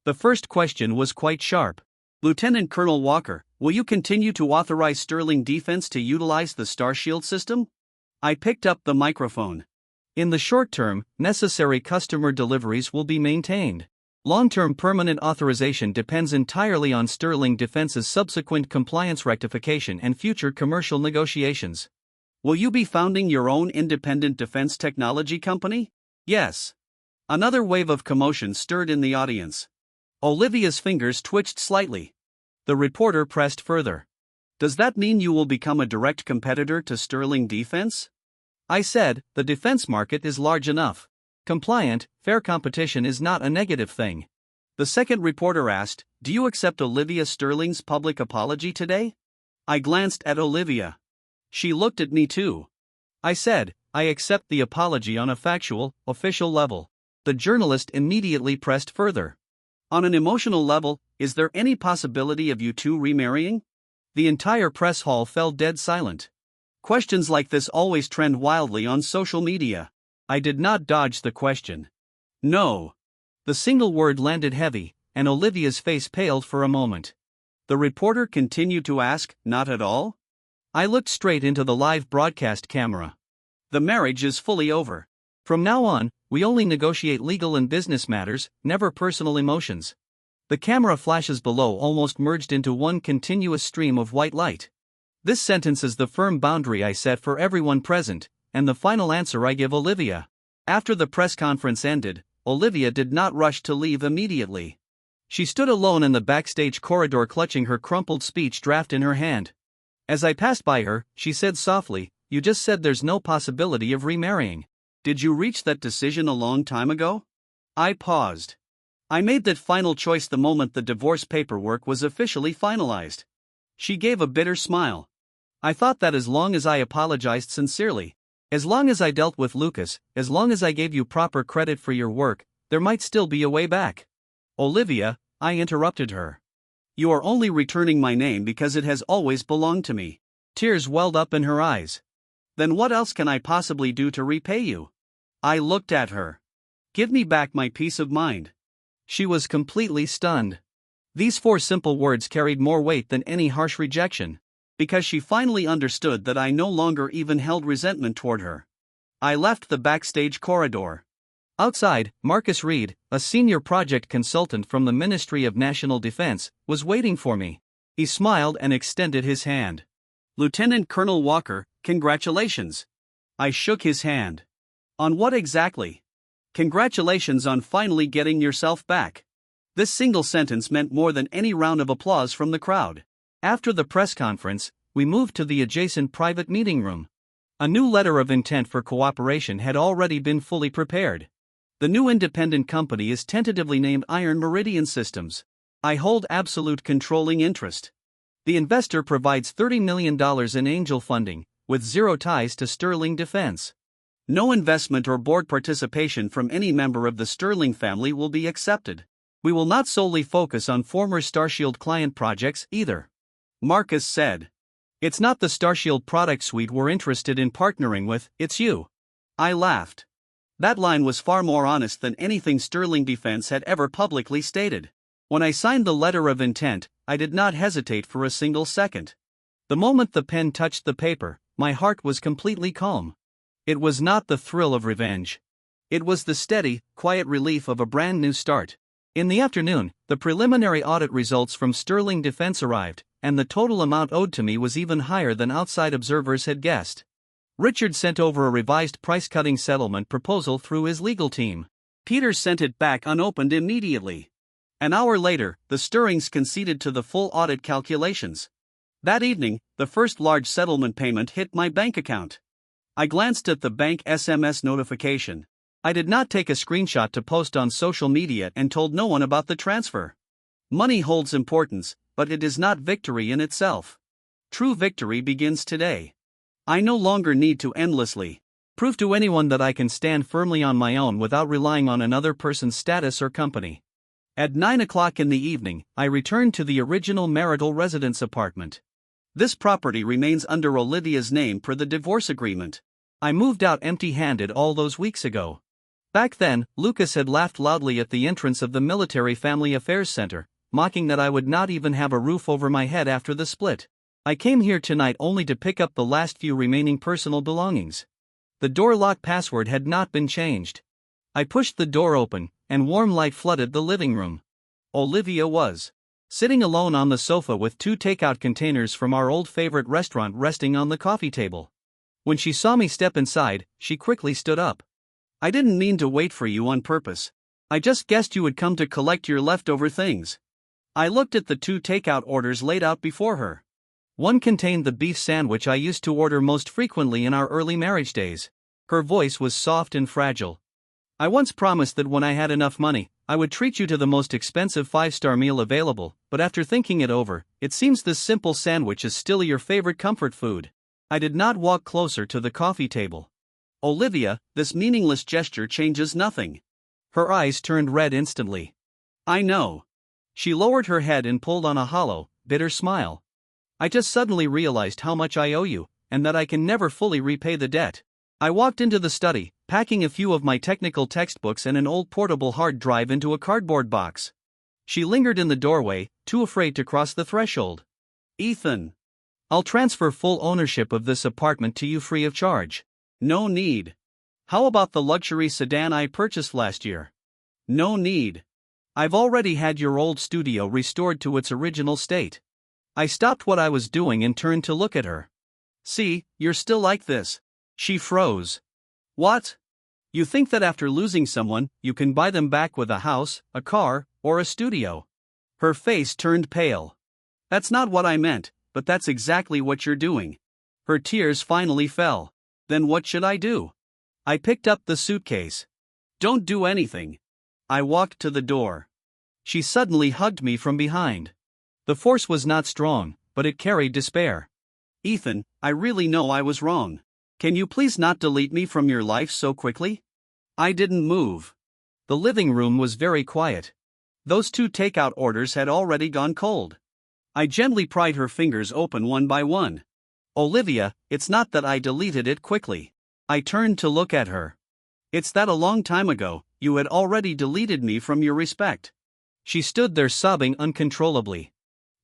The first question was quite sharp. Lieutenant Colonel Walker, will you continue to authorize Sterling Defense to utilize the Starshield system? I picked up the microphone. In the short term, necessary customer deliveries will be maintained. Long-term permanent authorization depends entirely on Sterling Defense's subsequent compliance rectification and future commercial negotiations. Will you be founding your own independent defense technology company? Yes. Another wave of commotion stirred in the audience. Olivia's fingers twitched slightly. The reporter pressed further. Does that mean you will become a direct competitor to Sterling Defense? I said, the defense market is large enough. Compliant, fair competition is not a negative thing. The second reporter asked, do you accept Olivia Sterling's public apology today? I glanced at Olivia. She looked at me too. I said, I accept the apology on a factual, official level. The journalist immediately pressed further. On an emotional level, is there any possibility of you two remarrying? The entire press hall fell dead silent. Questions like this always trend wildly on social media. I did not dodge the question. No. The single word landed heavy, and Olivia's face paled for a moment. The reporter continued to ask, not at all? I looked straight into the live broadcast camera. The marriage is fully over. From now on, we only negotiate legal and business matters, never personal emotions. The camera flashes below almost merged into one continuous stream of white light. This sentence is the firm boundary I set for everyone present, and the final answer I give Olivia. After the press conference ended, Olivia did not rush to leave immediately. She stood alone in the backstage corridor clutching her crumpled speech draft in her hand. As I passed by her, she said softly, you just said there's no possibility of remarrying. Did you reach that decision a long time ago? I paused. I made that final choice the moment the divorce paperwork was officially finalized. She gave a bitter smile. I thought that as long as I apologized sincerely, as long as I dealt with Lucas, as long as I gave you proper credit for your work, there might still be a way back. Olivia, I interrupted her. You are only returning my name because it has always belonged to me. Tears welled up in her eyes. Then what else can I possibly do to repay you? I looked at her. Give me back my peace of mind. She was completely stunned. These 4 simple words carried more weight than any harsh rejection. Because she finally understood that I no longer even held resentment toward her. I left the backstage corridor. Outside, Marcus Reed, a senior project consultant from the Ministry of National Defense, was waiting for me. He smiled and extended his hand. Lieutenant Colonel Walker, congratulations. I shook his hand. On what exactly? Congratulations on finally getting yourself back. This single sentence meant more than any round of applause from the crowd. After the press conference, we moved to the adjacent private meeting room. A new letter of intent for cooperation had already been fully prepared. The new independent company is tentatively named Iron Meridian Systems. I hold absolute controlling interest. The investor provides $30 million in angel funding, with zero ties to Sterling Defense. No investment or board participation from any member of the Sterling family will be accepted. We will not solely focus on former Starshield client projects either. Marcus said. It's not the Starshield product suite we're interested in partnering with, it's you. I laughed. That line was far more honest than anything Sterling Defense had ever publicly stated. When I signed the letter of intent, I did not hesitate for a single second. The moment the pen touched the paper, my heart was completely calm. It was not the thrill of revenge. It was the steady, quiet relief of a brand new start. In the afternoon, the preliminary audit results from Sterling Defense arrived, and the total amount owed to me was even higher than outside observers had guessed. Richard sent over a revised price-cutting settlement proposal through his legal team. Peter sent it back unopened immediately. An hour later, the Sterlings conceded to the full audit calculations. That evening, the first large settlement payment hit my bank account. I glanced at the bank SMS notification. I did not take a screenshot to post on social media and told no one about the transfer. Money holds importance, but it is not victory in itself. True victory begins today. I no longer need to endlessly prove to anyone that I can stand firmly on my own without relying on another person's status or company. At 9 o'clock in the evening, I returned to the original marital residence apartment. This property remains under Olivia's name per the divorce agreement. I moved out empty-handed all those weeks ago. Back then, Lucas had laughed loudly at the entrance of the Military Family Affairs Center, mocking that I would not even have a roof over my head after the split. I came here tonight only to pick up the last few remaining personal belongings. The door lock password had not been changed. I pushed the door open, and warm light flooded the living room. Olivia was sitting alone on the sofa with 2 takeout containers from our old favorite restaurant resting on the coffee table. When she saw me step inside, she quickly stood up. "I didn't mean to wait for you on purpose. I just guessed you would come to collect your leftover things." I looked at the 2 takeout orders laid out before her. One contained the beef sandwich I used to order most frequently in our early marriage days. Her voice was soft and fragile. "I once promised that when I had enough money, I would treat you to the most expensive 5-star meal available, but after thinking it over, it seems this simple sandwich is still your favorite comfort food." I did not walk closer to the coffee table. "Olivia, this meaningless gesture changes nothing." Her eyes turned red instantly. "I know." She lowered her head and pulled on a hollow, bitter smile. "I just suddenly realized how much I owe you, and that I can never fully repay the debt." I walked into the study, packing a few of my technical textbooks and an old portable hard drive into a cardboard box. She lingered in the doorway, too afraid to cross the threshold. "Ethan, I'll transfer full ownership of this apartment to you free of charge." "No need." "How about the luxury sedan I purchased last year?" "No need. I've already had your old studio restored to its original state." I stopped what I was doing and turned to look at her. "See, you're still like this." She froze. "What? You think that after losing someone, you can buy them back with a house, a car, or a studio?" Her face turned pale. "That's not what I meant, but that's exactly what you're doing." Her tears finally fell. "Then what should I do?" I picked up the suitcase. "Don't do anything." I walked to the door. She suddenly hugged me from behind. The force was not strong, but it carried despair. "Ethan, I really know I was wrong. Can you please not delete me from your life so quickly?" I didn't move. The living room was very quiet. Those 2 takeout orders had already gone cold. I gently pried her fingers open one by one. "Olivia, it's not that I deleted it quickly." I turned to look at her. "It's that a long time ago, you had already deleted me from your respect." She stood there sobbing uncontrollably.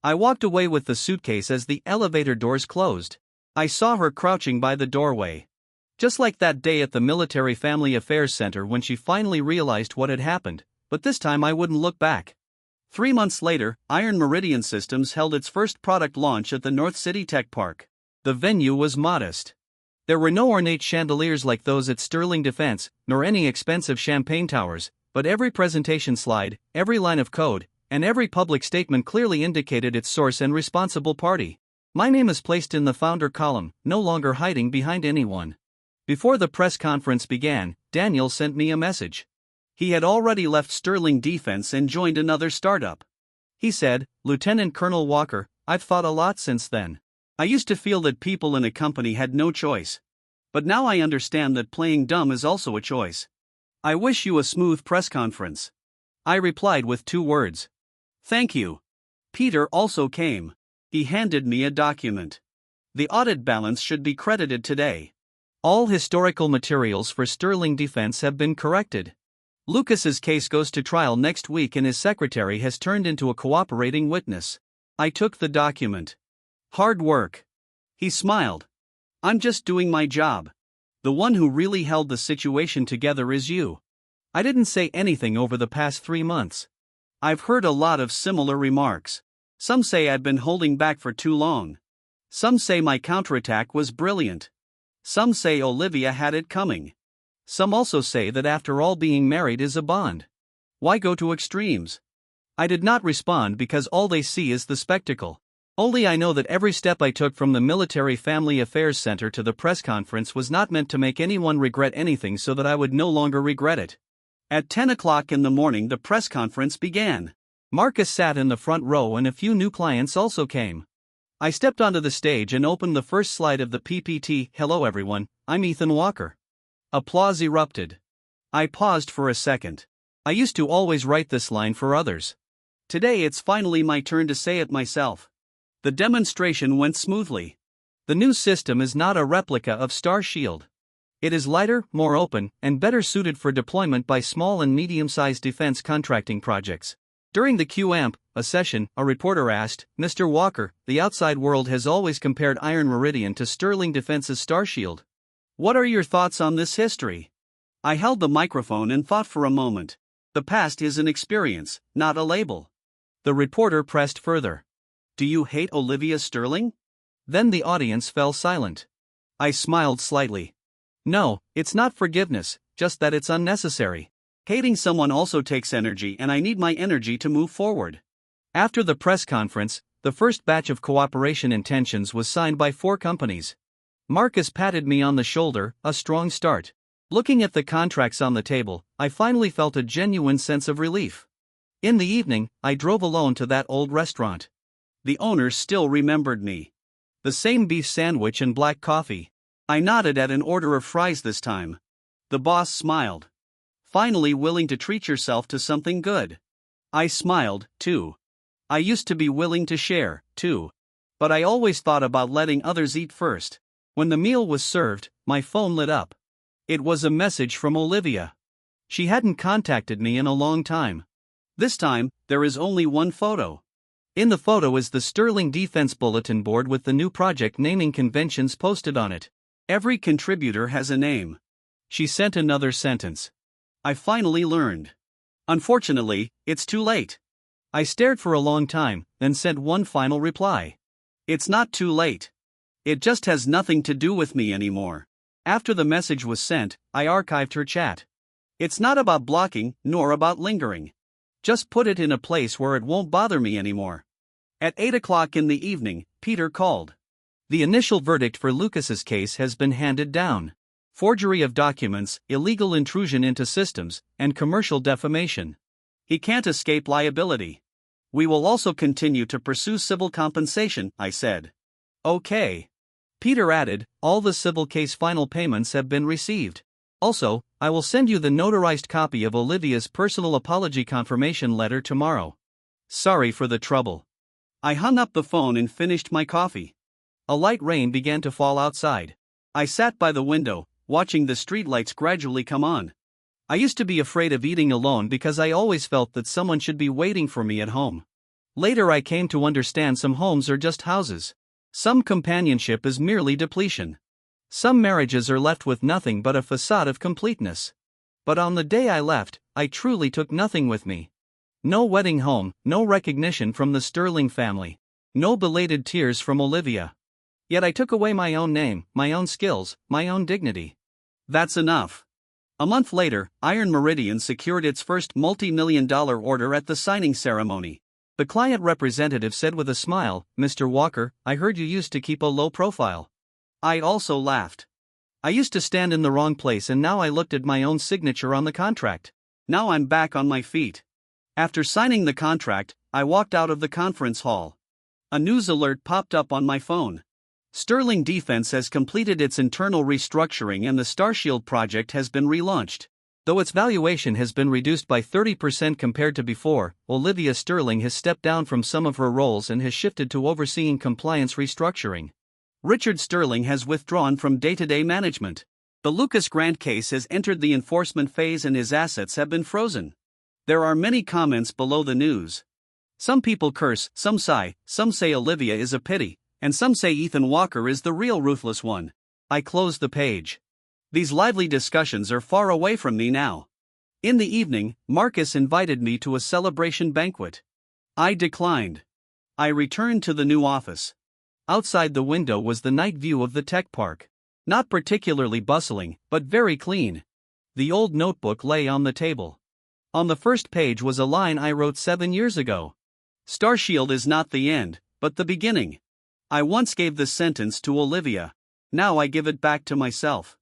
I walked away with the suitcase as the elevator doors closed. I saw her crouching by the doorway. Just like that day at the Military Family Affairs Center when she finally realized what had happened, but this time I wouldn't look back. 3 months later, Iron Meridian Systems held its first product launch at the North City Tech Park. The venue was modest. There were no ornate chandeliers like those at Sterling Defense, nor any expensive champagne towers, but every presentation slide, every line of code, and every public statement clearly indicated its source and responsible party. My name is placed in the founder column, no longer hiding behind anyone. Before the press conference began, Daniel sent me a message. He had already left Sterling Defense and joined another startup. He said, "Lieutenant Colonel Walker, I've thought a lot since then. I used to feel that people in a company had no choice. But now I understand that playing dumb is also a choice. I wish you a smooth press conference." I replied with 2 words. "Thank you." Peter also came. He handed me a document. The audit balance should be credited today. All historical materials for Sterling Defense have been corrected. Lucas's case goes to trial next week and his secretary has turned into a cooperating witness. I took the document. "Hard work." He smiled. "I'm just doing my job. The one who really held the situation together is you." I didn't say anything over the past 3 months. I've heard a lot of similar remarks. Some say I've been holding back for too long. Some say my counterattack was brilliant. Some say Olivia had it coming. Some also say that after all, being married is a bond. Why go to extremes? I did not respond because all they see is the spectacle. Only I know that every step I took from the Military Family Affairs Center to the press conference was not meant to make anyone regret anything so that I would no longer regret it. At 10 o'clock in the morning the press conference began. Marcus sat in the front row and a few new clients also came. I stepped onto the stage and opened the first slide of the PPT. "Hello everyone, I'm Ethan Walker." Applause erupted. I paused for a second. I used to always write this line for others. Today it's finally my turn to say it myself. The demonstration went smoothly. The new system is not a replica of Starshield. It is lighter, more open, and better suited for deployment by small and medium-sized defense contracting projects. During the QAMP, a session, a reporter asked, "Mr. Walker, the outside world has always compared Iron Meridian to Sterling Defense's Starshield. What are your thoughts on this history? I held the microphone and thought for a moment. The past is an experience, not a label. The reporter pressed further. Do you hate Olivia Sterling? Then the audience fell silent. I smiled slightly. No, it's not forgiveness, just that it's unnecessary. Hating someone also takes energy, and I need my energy to move forward. After the press conference, the first batch of cooperation intentions was signed by 4 companies. Marcus patted me on the shoulder, a strong start. Looking at the contracts on the table, I finally felt a genuine sense of relief. In the evening, I drove alone to that old restaurant. The owner still remembered me. The same beef sandwich and black coffee. I nodded at an order of fries this time. The boss smiled. Finally willing to treat yourself to something good. I smiled, too. I used to be willing to share, too. But I always thought about letting others eat first. When the meal was served, my phone lit up. It was a message from Olivia. She hadn't contacted me in a long time. This time, there is only one photo. In the photo is the Sterling Defense Bulletin Board with the new project naming conventions posted on it. Every contributor has a name. She sent another sentence. I finally learned. Unfortunately, it's too late. I stared for a long time, then sent one final reply. It's not too late. It just has nothing to do with me anymore. After the message was sent, I archived her chat. It's not about blocking, nor about lingering. Just put it in a place where it won't bother me anymore. At 8 o'clock in the evening, Peter called. The initial verdict for Lucas's case has been handed down. Forgery of documents, illegal intrusion into systems, and commercial defamation. He can't escape liability. We will also continue to pursue civil compensation, I said. Okay. Peter added, all the civil case final payments have been received. Also, I will send you the notarized copy of Olivia's personal apology confirmation letter tomorrow. Sorry for the trouble. I hung up the phone and finished my coffee. A light rain began to fall outside. I sat by the window, watching the streetlights gradually come on. I used to be afraid of eating alone because I always felt that someone should be waiting for me at home. Later I came to understand some homes are just houses. Some companionship is merely depletion. Some marriages are left with nothing but a facade of completeness. But on the day I left, I truly took nothing with me. No wedding home, no recognition from the Sterling family. No belated tears from Olivia. Yet I took away my own name, my own skills, my own dignity. That's enough. A month later, Iron Meridian secured its first multi-million-dollar order at the signing ceremony. The client representative said with a smile, Mr. Walker, I heard you used to keep a low profile. I also laughed. I used to stand in the wrong place and now I looked at my own signature on the contract. Now I'm back on my feet. After signing the contract, I walked out of the conference hall. A news alert popped up on my phone. Sterling Defense has completed its internal restructuring and the Starshield project has been relaunched. Though its valuation has been reduced by 30% compared to before, Olivia Sterling has stepped down from some of her roles and has shifted to overseeing compliance restructuring. Richard Sterling has withdrawn from day-to-day management. The Lucas Grant case has entered the enforcement phase and his assets have been frozen. There are many comments below the news. Some people curse, some sigh, some say Olivia is a pity, and some say Ethan Walker is the real ruthless one. I close the page. These lively discussions are far away from me now. In the evening, Marcus invited me to a celebration banquet. I declined. I returned to the new office. Outside the window was the night view of the tech park. Not particularly bustling, but very clean. The old notebook lay on the table. On the first page was a line I wrote 7 years ago. Starshield is not the end, but the beginning. I once gave this sentence to Olivia. Now I give it back to myself.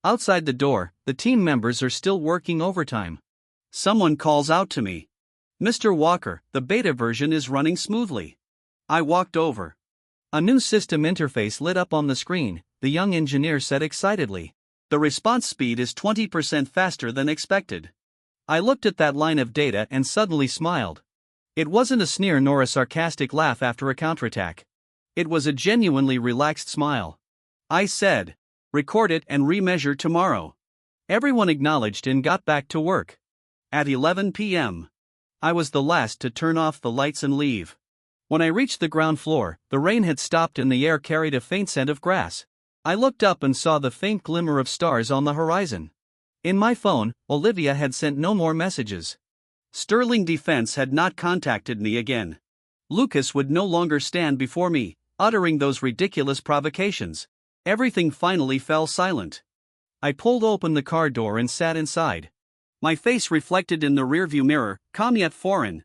Outside the door, the team members are still working overtime. Someone calls out to me. Mr. Walker, the beta version is running smoothly. I walked over. A new system interface lit up on the screen, the young engineer said excitedly. The response speed is 20% faster than expected. I looked at that line of data and suddenly smiled. It wasn't a sneer nor a sarcastic laugh after a counterattack. It was a genuinely relaxed smile. I said, record it and remeasure tomorrow. Everyone acknowledged and got back to work. At 11 p.m. I was the last to turn off the lights and leave. When I reached the ground floor, the rain had stopped and the air carried a faint scent of grass. I looked up and saw the faint glimmer of stars on the horizon. In my phone, Olivia had sent no more messages. Sterling Defense had not contacted me again. Lucas would no longer stand before me, uttering those ridiculous provocations. Everything finally fell silent. I pulled open the car door and sat inside. My face reflected in the rearview mirror, calm yet foreign.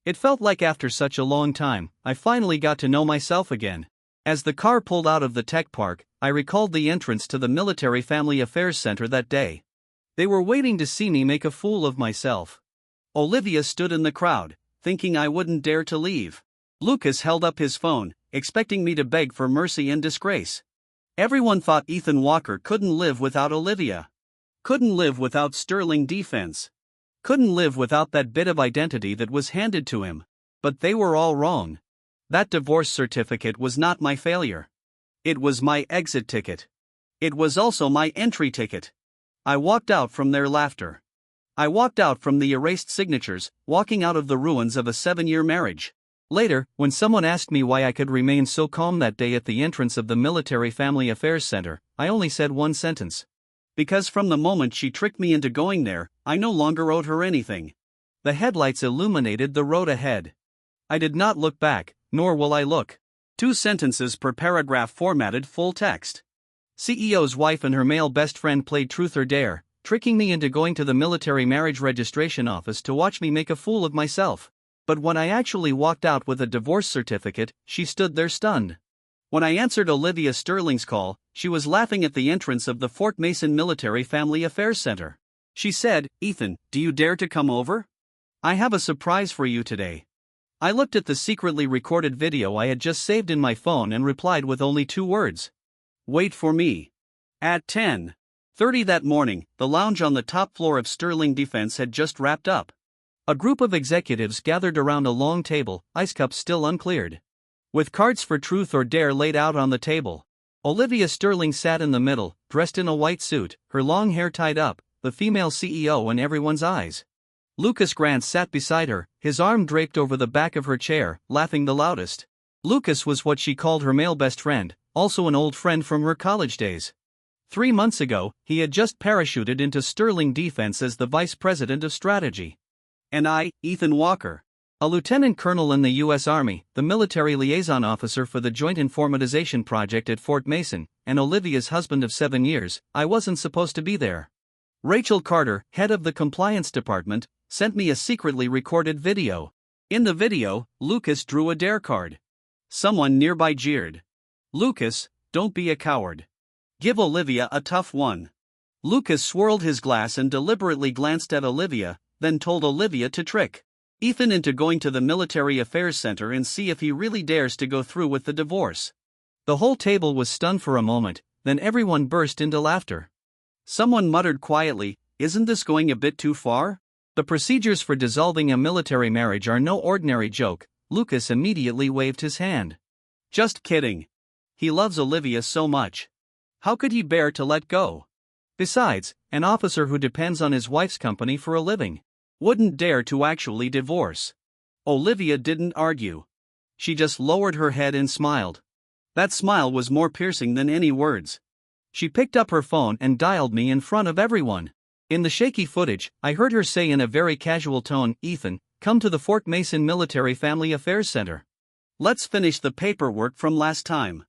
It felt like after such a long time, I finally got to know myself again. As the car pulled out of the tech park, I recalled the entrance to the Military Family Affairs Center that day. They were waiting to see me make a fool of myself. Olivia stood in the crowd, thinking I wouldn't dare to leave. Lucas held up his phone, expecting me to beg for mercy and disgrace. Everyone thought Ethan Walker couldn't live without Olivia. Couldn't live without Sterling Defense. Couldn't live without that bit of identity that was handed to him. But they were all wrong. That divorce certificate was not my failure. It was my exit ticket. It was also my entry ticket. I walked out from their laughter. I walked out from the erased signatures, walking out of the ruins of a 7-year marriage. Later, when someone asked me why I could remain so calm that day at the entrance of the Military Family Affairs Center, I only said one sentence. Because from the moment she tricked me into going there, I no longer owed her anything. The headlights illuminated the road ahead. I did not look back, nor will I look. 2 sentences per paragraph formatted full text. CEO's wife and her male best friend played truth or dare, tricking me into going to the military marriage registration office to watch me make a fool of myself. But when I actually walked out with a divorce certificate, she stood there stunned. When I answered Olivia Sterling's call, she was laughing at the entrance of the Fort Mason Military Family Affairs Center. She said, "Ethan, do you dare to come over? I have a surprise for you today." I looked at the secretly recorded video I had just saved in my phone and replied with only 2 words. "Wait for me." At 10:30 that morning, the lounge on the top floor of Sterling Defense had just wrapped up. A group of executives gathered around a long table, ice cups still uncleared. With cards for truth or dare laid out on the table. Olivia Sterling sat in the middle, dressed in a white suit, her long hair tied up, the female CEO in everyone's eyes. Lucas Grant sat beside her, his arm draped over the back of her chair, laughing the loudest. Lucas was what she called her male best friend, also an old friend from her college days. 3 months ago, he had just parachuted into Sterling Defense as the vice president of strategy. And I, Ethan Walker, a lieutenant colonel in the U.S. Army, the military liaison officer for the Joint Informatization Project at Fort Mason, and Olivia's husband of 7 years, I wasn't supposed to be there. Rachel Carter, head of the compliance department, sent me a secretly recorded video. In the video, Lucas drew a dare card. Someone nearby jeered. "Lucas, don't be a coward. Give Olivia a tough one." Lucas swirled his glass and deliberately glanced at Olivia, then told Olivia to trick Ethan into going to the Military Affairs Center and see if he really dares to go through with the divorce. The whole table was stunned for a moment, then everyone burst into laughter. Someone muttered quietly, "Isn't this going a bit too far?" The procedures for dissolving a military marriage are no ordinary joke. Lucas immediately waved his hand. "Just kidding. He loves Olivia so much. How could he bear to let go? Besides, an officer who depends on his wife's company for a living wouldn't dare to actually divorce." Olivia didn't argue. She just lowered her head and smiled. That smile was more piercing than any words. She picked up her phone and dialed me in front of everyone. In the shaky footage, I heard her say in a very casual tone, "Ethan, come to the Fort Mason Military Family Affairs Center. Let's finish the paperwork from last time."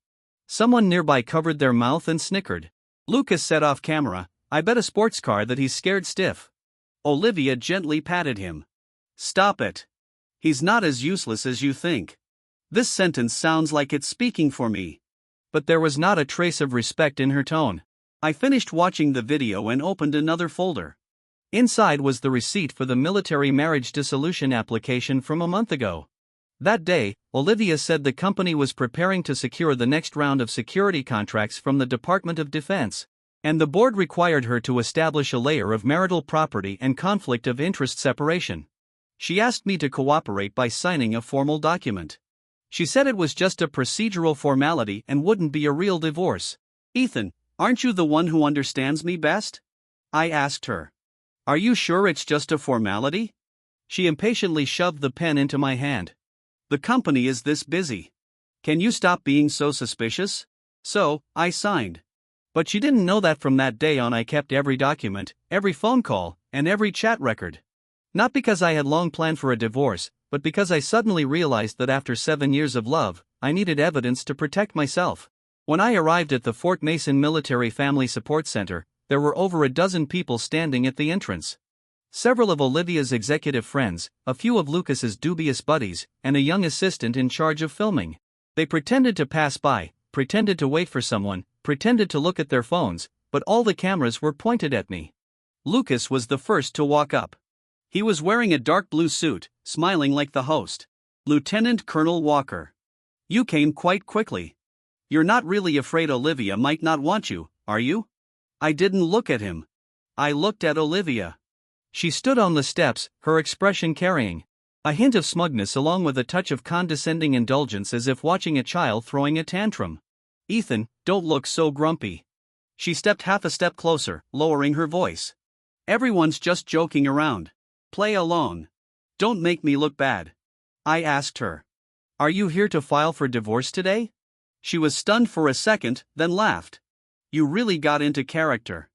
Someone nearby covered their mouth and snickered. Lucas said off camera, "I bet a sports car that he's scared stiff." Olivia gently patted him. "Stop it. He's not as useless as you think." This sentence sounds like it's speaking for me. But there was not a trace of respect in her tone. I finished watching the video and opened another folder. Inside was the receipt for the military marriage dissolution application from a month ago. That day, Olivia said the company was preparing to secure the next round of security contracts from the Department of Defense, and the board required her to establish a layer of marital property and conflict of interest separation. She asked me to cooperate by signing a formal document. She said it was just a procedural formality and wouldn't be a real divorce. "Ethan, aren't you the one who understands me best?" I asked her. "Are you sure it's just a formality?" She impatiently shoved the pen into my hand. "The company is this busy. Can you stop being so suspicious?" So, I signed. But she didn't know that from that day on I kept every document, every phone call, and every chat record. Not because I had long planned for a divorce, but because I suddenly realized that after 7 years of love, I needed evidence to protect myself. When I arrived at the Fort Mason Military Family Support Center, there were over a dozen people standing at the entrance. Several of Olivia's executive friends, a few of Lucas's dubious buddies, and a young assistant in charge of filming. They pretended to pass by, pretended to wait for someone, pretended to look at their phones, but all the cameras were pointed at me. Lucas was the first to walk up. He was wearing a dark blue suit, smiling like the host. "Lieutenant Colonel Walker. You came quite quickly. You're not really afraid Olivia might not want you, are you?" I didn't look at him. I looked at Olivia. She stood on the steps, her expression carrying a hint of smugness along with a touch of condescending indulgence, as if watching a child throwing a tantrum. "Ethan, don't look so grumpy." She stepped half a step closer, lowering her voice. "Everyone's just joking around. Play along. Don't make me look bad." I asked her, "Are you here to file for divorce today?" She was stunned for a second, then laughed. "You really got into character."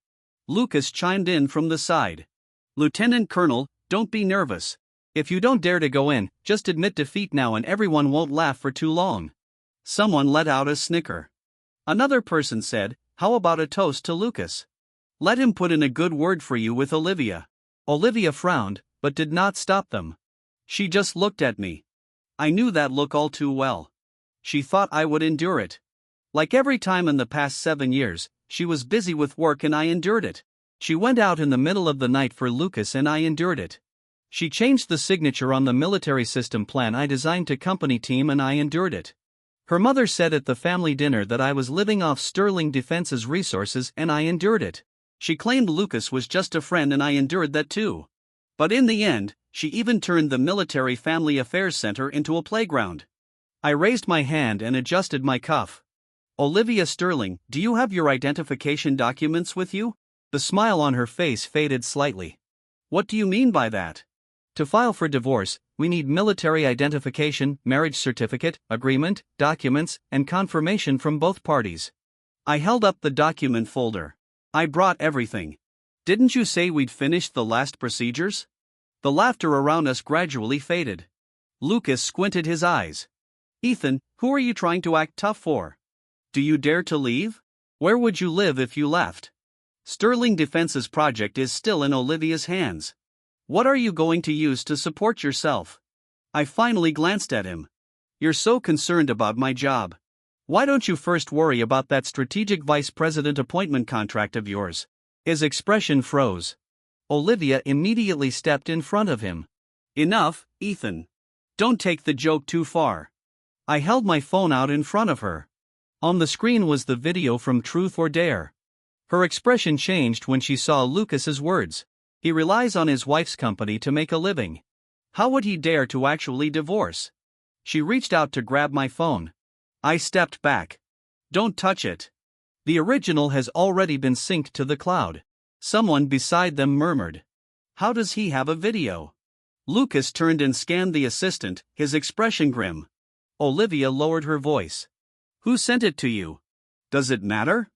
Lucas chimed in from the side. "Lieutenant Colonel, don't be nervous. If you don't dare to go in, just admit defeat now and everyone won't laugh for too long." Someone let out a snicker. Another person said, "How about a toast to Lucas? Let him put in a good word for you with Olivia." Olivia frowned, but did not stop them. She just looked at me. I knew that look all too well. She thought I would endure it. Like every time in the past 7 years, she was busy with work and I endured it. She went out in the middle of the night for Lucas and I endured it. She changed the signature on the military system plan I designed to company team and I endured it. Her mother said at the family dinner that I was living off Sterling Defense's resources and I endured it. She claimed Lucas was just a friend and I endured that too. But in the end, she even turned the Military Family Affairs Center into a playground. I raised my hand and adjusted my cuff. "Olivia Sterling, do you have your identification documents with you?" The smile on her face faded slightly. "What do you mean by that?" "To file for divorce, we need military identification, marriage certificate, agreement, documents, and confirmation from both parties." I held up the document folder. "I brought everything. Didn't you say we'd finished the last procedures?" The laughter around us gradually faded. Lucas squinted his eyes. "Ethan, who are you trying to act tough for? Do you dare to leave? Where would you live if you left? Sterling Defense's project is still in Olivia's hands. What are you going to use to support yourself?" I finally glanced at him. "You're so concerned about my job. Why don't you first worry about that strategic vice president appointment contract of yours?" His expression froze. Olivia immediately stepped in front of him. "Enough, Ethan. Don't take the joke too far." I held my phone out in front of her. On the screen was the video from Truth or Dare. Her expression changed when she saw Lucas's words. He relies on his wife's company to make a living. How would he dare to actually divorce? She reached out to grab my phone. I stepped back. "Don't touch it. The original has already been synced to the cloud." Someone beside them murmured, "How does he have a video?" Lucas turned and scanned the assistant, his expression grim. Olivia lowered her voice. "Who sent it to you? Does it matter?"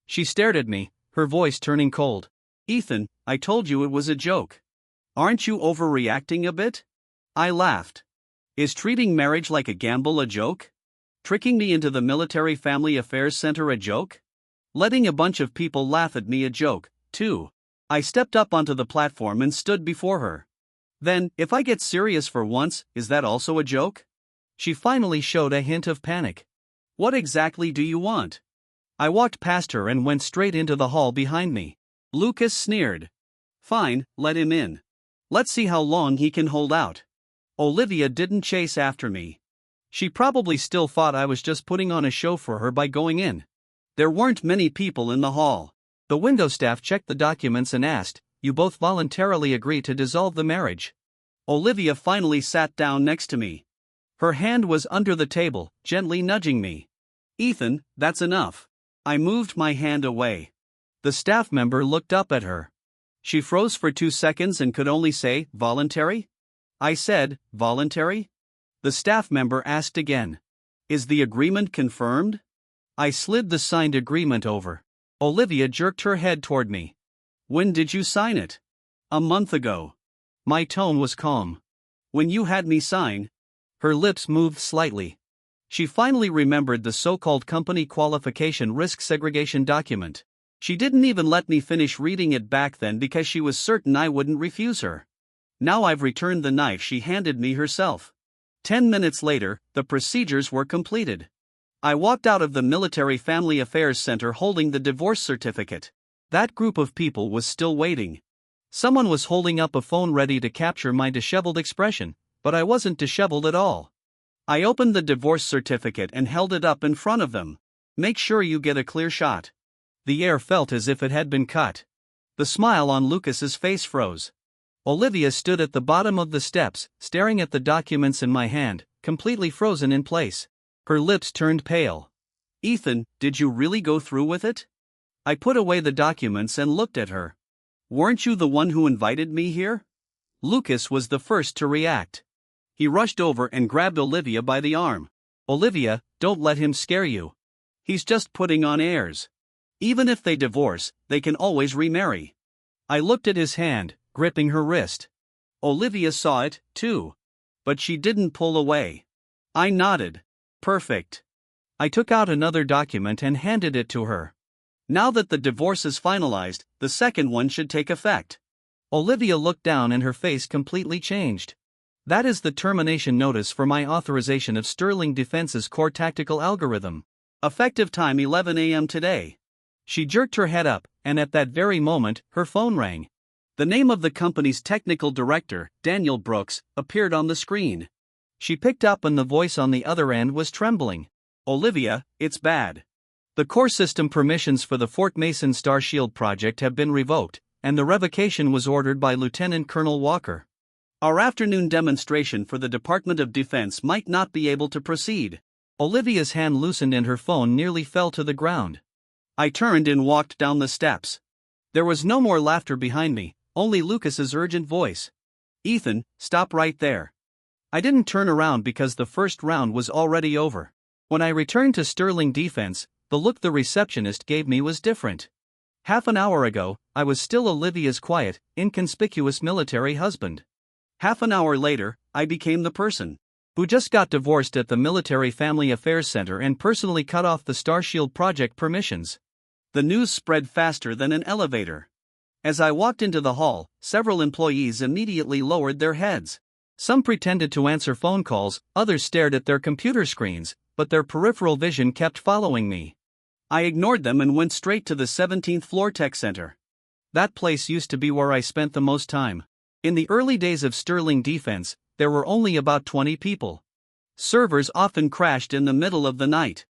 She stared at me, her voice turning cold. "Ethan, I told you it was a joke. Aren't you overreacting a bit?" I laughed. "Is treating marriage like a gamble a joke? Tricking me into the Military Family Affairs Center a joke? Letting a bunch of people laugh at me a joke, too?" I stepped up onto the platform and stood before her. "Then, if I get serious for once, is that also a joke?" She finally showed a hint of panic. "What exactly do you want?" I walked past her and went straight into the hall behind me. Lucas sneered. "Fine, let him in. Let's see how long he can hold out." Olivia didn't chase after me. She probably still thought I was just putting on a show for her by going in. There weren't many people in the hall. The window staff checked the documents and asked, "You both voluntarily agree to dissolve the marriage?" Olivia finally sat down next to me. Her hand was under the table, gently nudging me. "Ethan, that's enough." I moved my hand away. The staff member looked up at her. She froze for 2 seconds and could only say, "Voluntary?" I said, "Voluntary?" The staff member asked again, "Is the agreement confirmed?" I slid the signed agreement over. Olivia jerked her head toward me. When did you sign it? A month ago. My tone was calm. When you had me sign? Her lips moved slightly. She finally remembered the so-called company qualification risk segregation document. She didn't even let me finish reading it back then because she was certain I wouldn't refuse her. Now I've returned the knife she handed me herself. 10 minutes later, the procedures were completed. I walked out of the Military Family Affairs Center holding the divorce certificate. That group of people was still waiting. Someone was holding up a phone ready to capture my disheveled expression, but I wasn't disheveled at all. I opened the divorce certificate and held it up in front of them. Make sure you get a clear shot. The air felt as if it had been cut. The smile on Lucas's face froze. Olivia stood at the bottom of the steps, staring at the documents in my hand, completely frozen in place. Her lips turned pale. Ethan, did you really go through with it? I put away the documents and looked at her. Weren't you the one who invited me here? Lucas was the first to react. He rushed over and grabbed Olivia by the arm. Olivia, don't let him scare you. He's just putting on airs. Even if they divorce, they can always remarry. I looked at his hand, gripping her wrist. Olivia saw it, too. But she didn't pull away. I nodded. Perfect. I took out another document and handed it to her. Now that the divorce is finalized, the second one should take effect. Olivia looked down and her face completely changed. That is the termination notice for my authorization of Sterling Defense's core tactical algorithm. Effective time 11 a.m. today. She jerked her head up, and at that very moment, her phone rang. The name of the company's technical director, Daniel Brooks, appeared on the screen. She picked up and the voice on the other end was trembling. Olivia, it's bad. The core system permissions for the Fort Mason Starshield project have been revoked, and the revocation was ordered by Lieutenant Colonel Walker. Our afternoon demonstration for the Department of Defense might not be able to proceed. Olivia's hand loosened and her phone nearly fell to the ground. I turned and walked down the steps. There was no more laughter behind me, only Lucas's urgent voice. Ethan, stop right there. I didn't turn around because the first round was already over. When I returned to Sterling Defense, the look the receptionist gave me was different. Half an hour ago, I was still Olivia's quiet, inconspicuous military husband. Half an hour later, I became the person who just got divorced at the Military Family Affairs Center and personally cut off the Starshield project permissions. The news spread faster than an elevator. As I walked into the hall, several employees immediately lowered their heads. Some pretended to answer phone calls, others stared at their computer screens, but their peripheral vision kept following me. I ignored them and went straight to the 17th floor tech center. That place used to be where I spent the most time. In the early days of Sterling Defense, there were only about 20 people. Servers often crashed in the middle of the night.